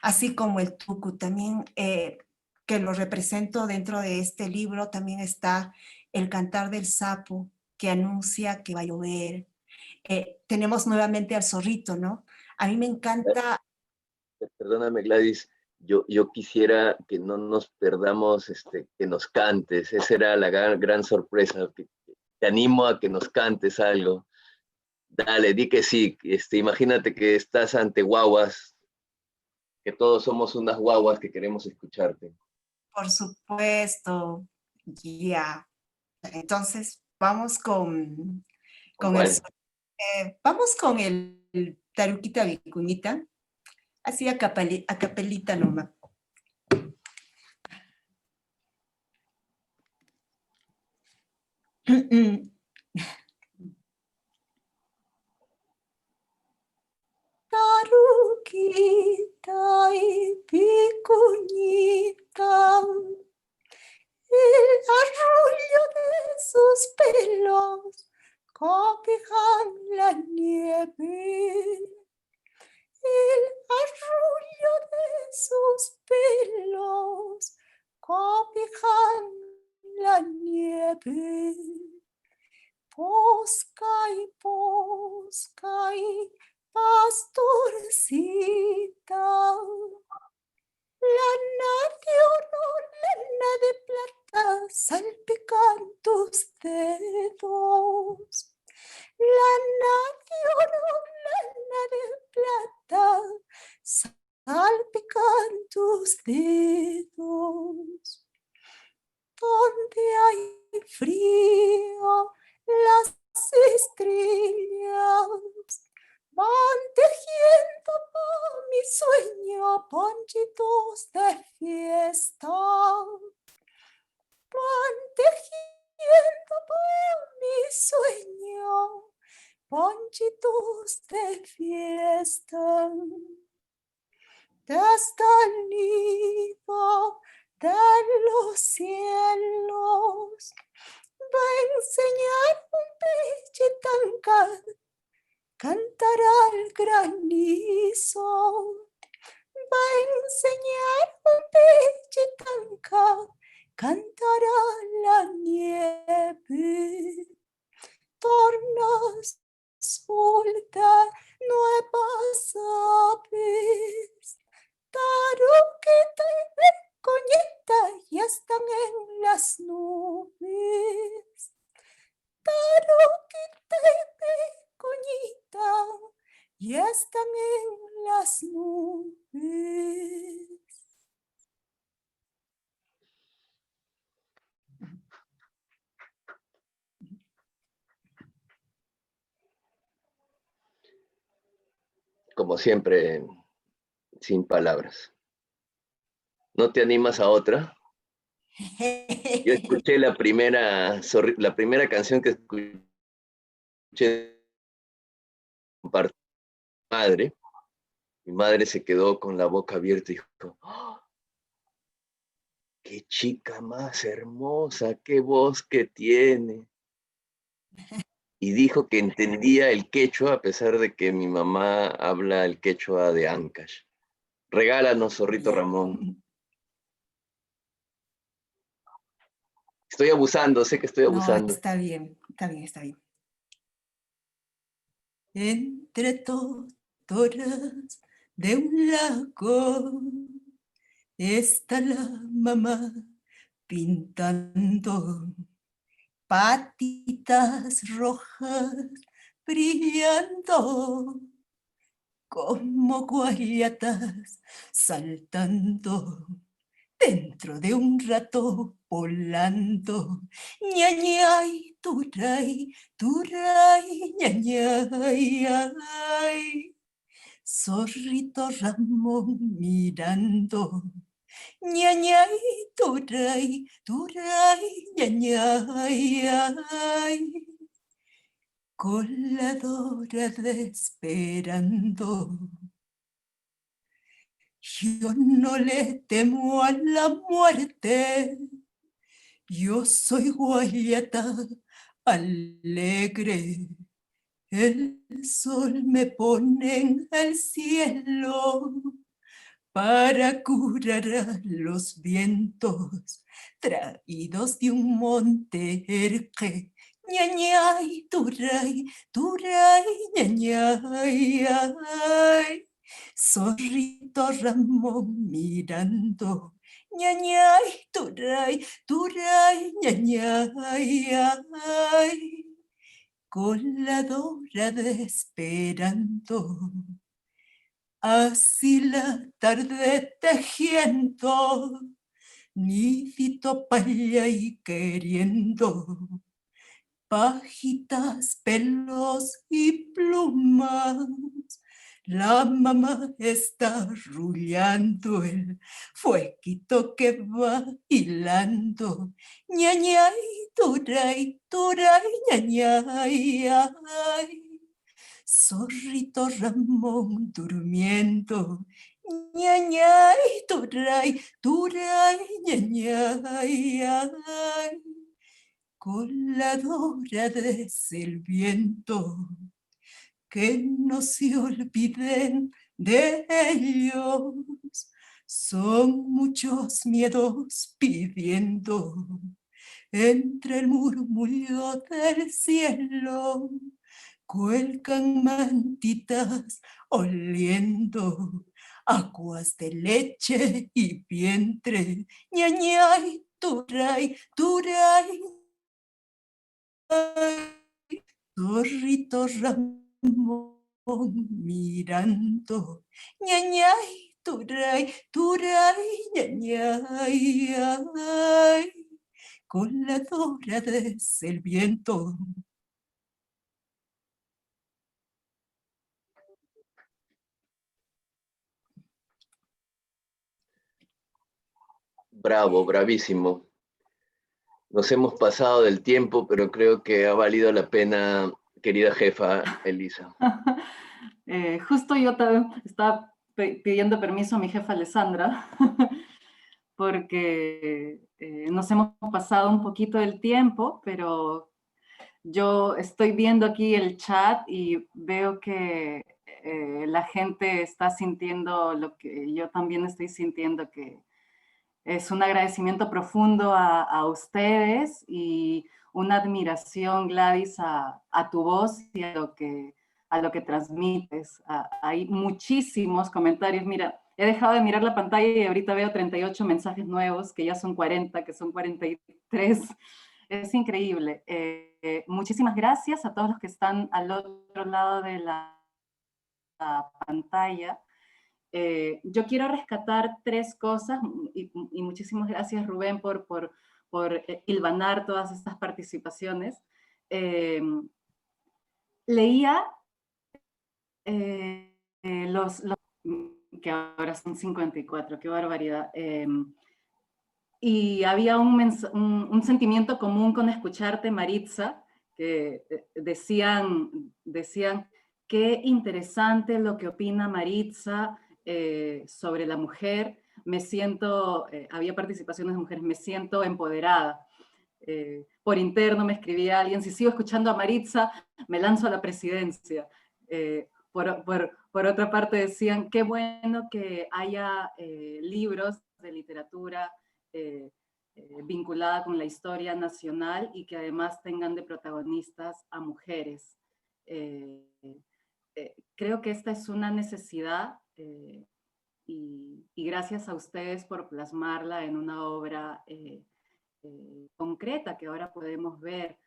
Así como el tucu también, que lo represento dentro de este libro, también está el cantar del sapo que anuncia que va a llover. Tenemos nuevamente al zorrito, ¿no? A mí me encanta.
Perdóname, Gladys, yo quisiera que no nos perdamos, que nos cantes. Esa era la gran sorpresa. Te animo a que nos cantes algo. Dale, di que sí. Imagínate que estás ante guaguas, que todos somos unas guaguas que queremos escucharte.
Por supuesto, ya. Entonces, vamos con
¿Cuál?
vamos con el Taruquita Vicuñita, así a capelita nomás. cobijan la nieve, el arrullo de sus pelos, cobijan la nieve. Posca y pastorcita, lana de oro, lana de plata, salpican tus dedos. Lana de oro, lana de plata, salpican tus dedos. Donde hay frío, las estrellas van tejiendo por mi sueño ponchitos de fiesta. Van tejiendo por mi sueño ponchitos de fiesta. Desde el nido de los cielos va a enseñar un pechitanca, cantará el granizo. Va a enseñar un pechitanca, cantará la nieve. Tornas azul de nuevas aves, taruquita y vergoñeta ya están en las nubes. Taruquita y vergoñita ya están en las nubes.
Como siempre, sin palabras. ¿No te animas a otra? Yo escuché la primera canción que escuché de madre. Mi madre se quedó con la boca abierta y dijo, ¡oh! ¡Qué chica más hermosa! ¡Qué voz que tiene! Y dijo que entendía el quechua a pesar de que mi mamá habla el quechua de Ancash. Regálanos, Zorrito Ramón. Estoy abusando, sé que estoy abusando.
No, está bien, está bien, está bien. Entre totoras de un lago está la mamá pintando patitas rojas brillando como guayatas saltando dentro de un rato volando. Ñañay, turay, turay, ñañay, ay. Zorrito Ramón mirando. Ñañay, turay, turay, ñañay, ay. Coladora de esperando. Yo no le temo a la muerte, yo soy guayata alegre. El sol me pone en el cielo para curar a los vientos traídos de un monte erque. Ñañay, turay, turay, ñañay, ay. Zorrito Ramón mirando, ñañay, turay, turay, ñañay, ay. Coladora de esperando, así la tarde tejiendo, nidito para allá y queriendo, pajitas, pelos y plumas. La mamá está arrullando el fueguito que va hilando. Ñañay, turay, turay, ñañay, ay. Zorrito Ramón durmiendo. Ñañay, turay, turay, ñañay, ay. coladores del viento, que no se olviden de ellos. Son muchos miedos pidiendo entre el murmullo del cielo. Cuelgan mantitas oliendo aguas de leche y vientre. Ñañay, turay, turay. Zorrito Ramón mirando, ñañay, turay, turay, ñañay, ay, coladora desde el viento.
Bravo, bravísimo. Nos hemos pasado del tiempo, pero creo que ha valido la pena, querida jefa Elisa.
Justo yo estaba pidiendo permiso a mi jefa Alessandra, porque nos hemos pasado un poquito del tiempo, pero yo estoy viendo aquí el chat y veo que la gente está sintiendo lo que yo también estoy sintiendo, que es un agradecimiento profundo a ustedes y una admiración, Gladys, a tu voz y a lo que transmites. Hay muchísimos comentarios. Mira, he dejado de mirar la pantalla y ahorita veo 38 mensajes nuevos, que ya son 40, que son 43. Es increíble. Muchísimas gracias a todos los que están al otro lado de la pantalla. Yo quiero rescatar 3 cosas y muchísimas gracias, Rubén, por hilvanar todas estas participaciones. Leía los que ahora son 54, qué barbaridad. Y había un sentimiento común con escucharte, Maritza, que decían, qué interesante lo que opina Maritza sobre la mujer. Me siento, había participaciones de mujeres, me siento empoderada. Por interno me escribía alguien, si sigo escuchando a Maritza, me lanzo a la presidencia. Por otra parte decían, qué bueno que haya libros de literatura vinculada con la historia nacional y que además tengan de protagonistas a mujeres. Creo que esta es una necesidad y gracias a ustedes por plasmarla en una obra concreta que ahora podemos ver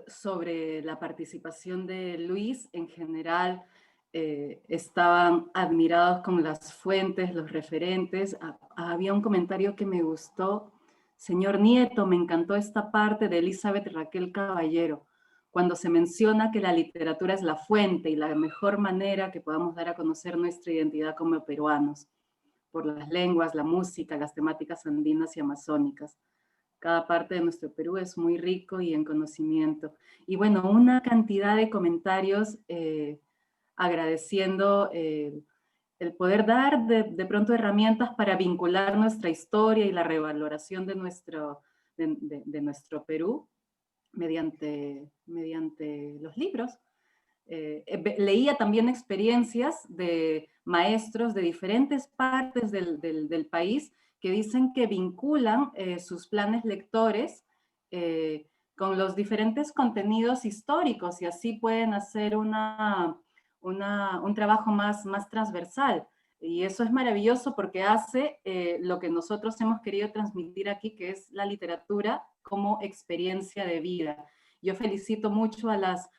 sobre la participación de Luis. En general estaban admirados con las fuentes, los referentes. Había un comentario que me gustó. Señor Nieto, me encantó esta parte de Elizabeth Raquel Caballero, cuando se menciona que la literatura es la fuente y la mejor manera que podamos dar a conocer nuestra identidad como peruanos, por las lenguas, la música, las temáticas andinas y amazónicas. Cada parte de nuestro Perú es muy rico y en conocimiento. Y bueno, una cantidad de comentarios agradeciendo el poder dar de pronto herramientas para vincular nuestra historia y la revaloración de nuestro Perú mediante los libros. Leía también experiencias de maestros de diferentes partes del país que dicen que vinculan sus planes lectores con los diferentes contenidos históricos y así pueden hacer un trabajo más transversal. Y eso es maravilloso porque hace lo que nosotros hemos querido transmitir aquí, que es la literatura como experiencia de vida. Yo felicito mucho a las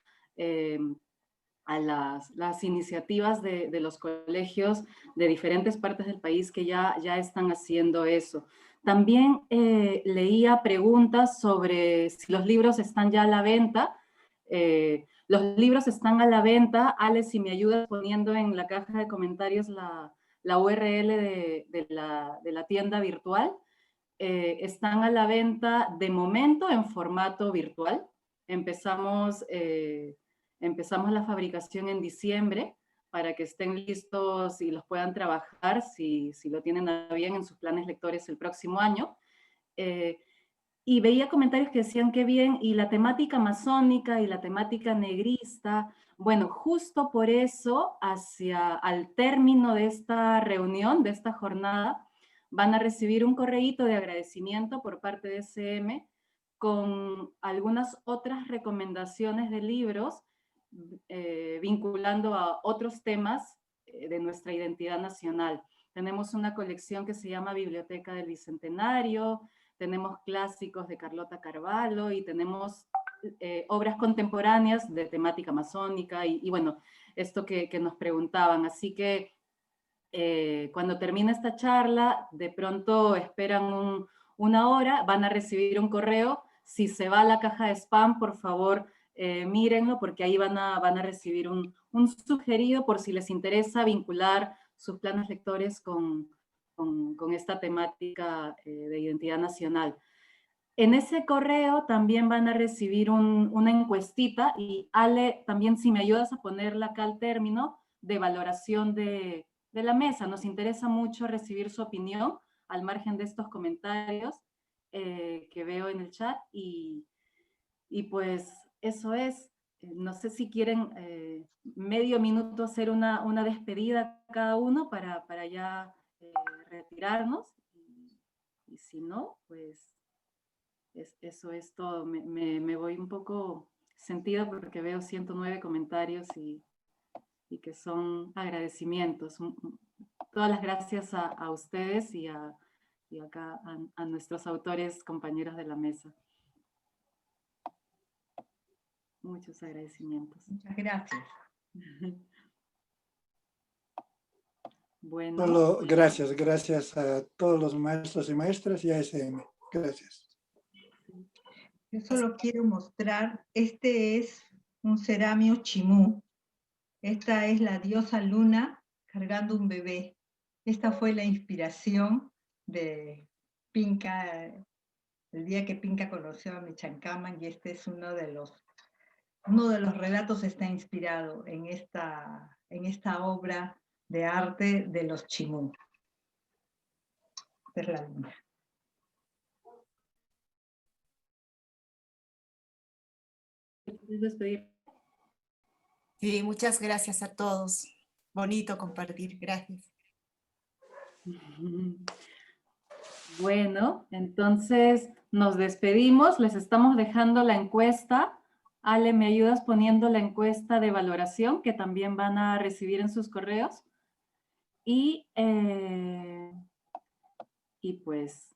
iniciativas de los colegios de diferentes partes del país que ya están haciendo eso. También leía preguntas sobre si los libros están ya a la venta. Los libros están a la venta. Ale, si me ayudas poniendo en la caja de comentarios la URL de la tienda virtual. Están a la venta de momento en formato virtual. Empezamos la fabricación en diciembre para que estén listos y los puedan trabajar si lo tienen a bien en sus planes lectores el próximo año. y veía comentarios que decían que bien, y la temática masónica y la temática negrista. Bueno, justo por eso, al término de esta reunión, de esta jornada, van a recibir un correíto de agradecimiento por parte de SM con algunas otras recomendaciones de libros vinculando a otros temas de nuestra identidad nacional. Tenemos una colección que se llama Biblioteca del Bicentenario, tenemos clásicos de Carlota Carvalho y tenemos obras contemporáneas de temática masónica y bueno, esto que nos preguntaban. Así que cuando termine esta charla, de pronto esperan una hora, van a recibir un correo. Si se va a la caja de spam, por favor, mírenlo, porque ahí van a recibir un sugerido por si les interesa vincular sus planes lectores con esta temática de identidad nacional. En ese correo también van a recibir una encuestita, y Ale, también si me ayudas a ponerla acá al término, de valoración de la mesa. Nos interesa mucho recibir su opinión al margen de estos comentarios que veo en el chat, y pues eso es. No sé si quieren medio minuto hacer una despedida cada uno para ya retirarnos, y si no, pues eso es todo. Me voy un poco sentida porque veo 109 comentarios y que son agradecimientos. Todas las gracias a ustedes y acá a nuestros autores, compañeros de la mesa. Muchos agradecimientos.
Muchas gracias.
Bueno.
Solo gracias a todos los maestros y maestras y a SM. Gracias.
Yo solo quiero mostrar, este es un ceramio chimú. Esta es la diosa Luna cargando un bebé. Esta fue la inspiración de Pinca, el día que Pinca conoció a Michancama, y este es uno de los relatos está inspirado en esta obra de arte de los chimú. Esta es la luna.
Despedir.
Sí, muchas gracias a todos. Bonito compartir, gracias.
Bueno, entonces nos despedimos, les estamos dejando la encuesta. Ale, ¿me ayudas poniendo la encuesta de valoración que también van a recibir en sus correos? Y pues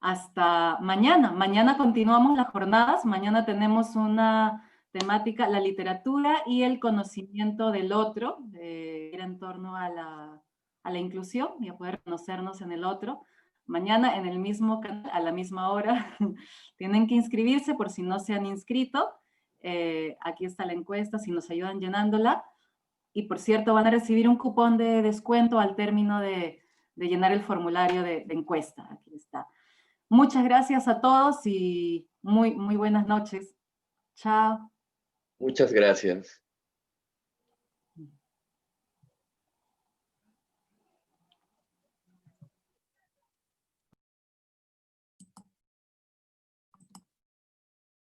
hasta mañana. Mañana continuamos las jornadas. Mañana tenemos una temática, la literatura y el conocimiento del otro, en torno a la inclusión y a poder conocernos en el otro. Mañana en el mismo canal, a la misma hora, tienen que inscribirse por si no se han inscrito. Aquí está la encuesta, si nos ayudan llenándola. Y por cierto, van a recibir un cupón de descuento al término de llenar el formulario de encuesta. Aquí está. Muchas gracias a todos y muy buenas noches. Chao.
Muchas gracias.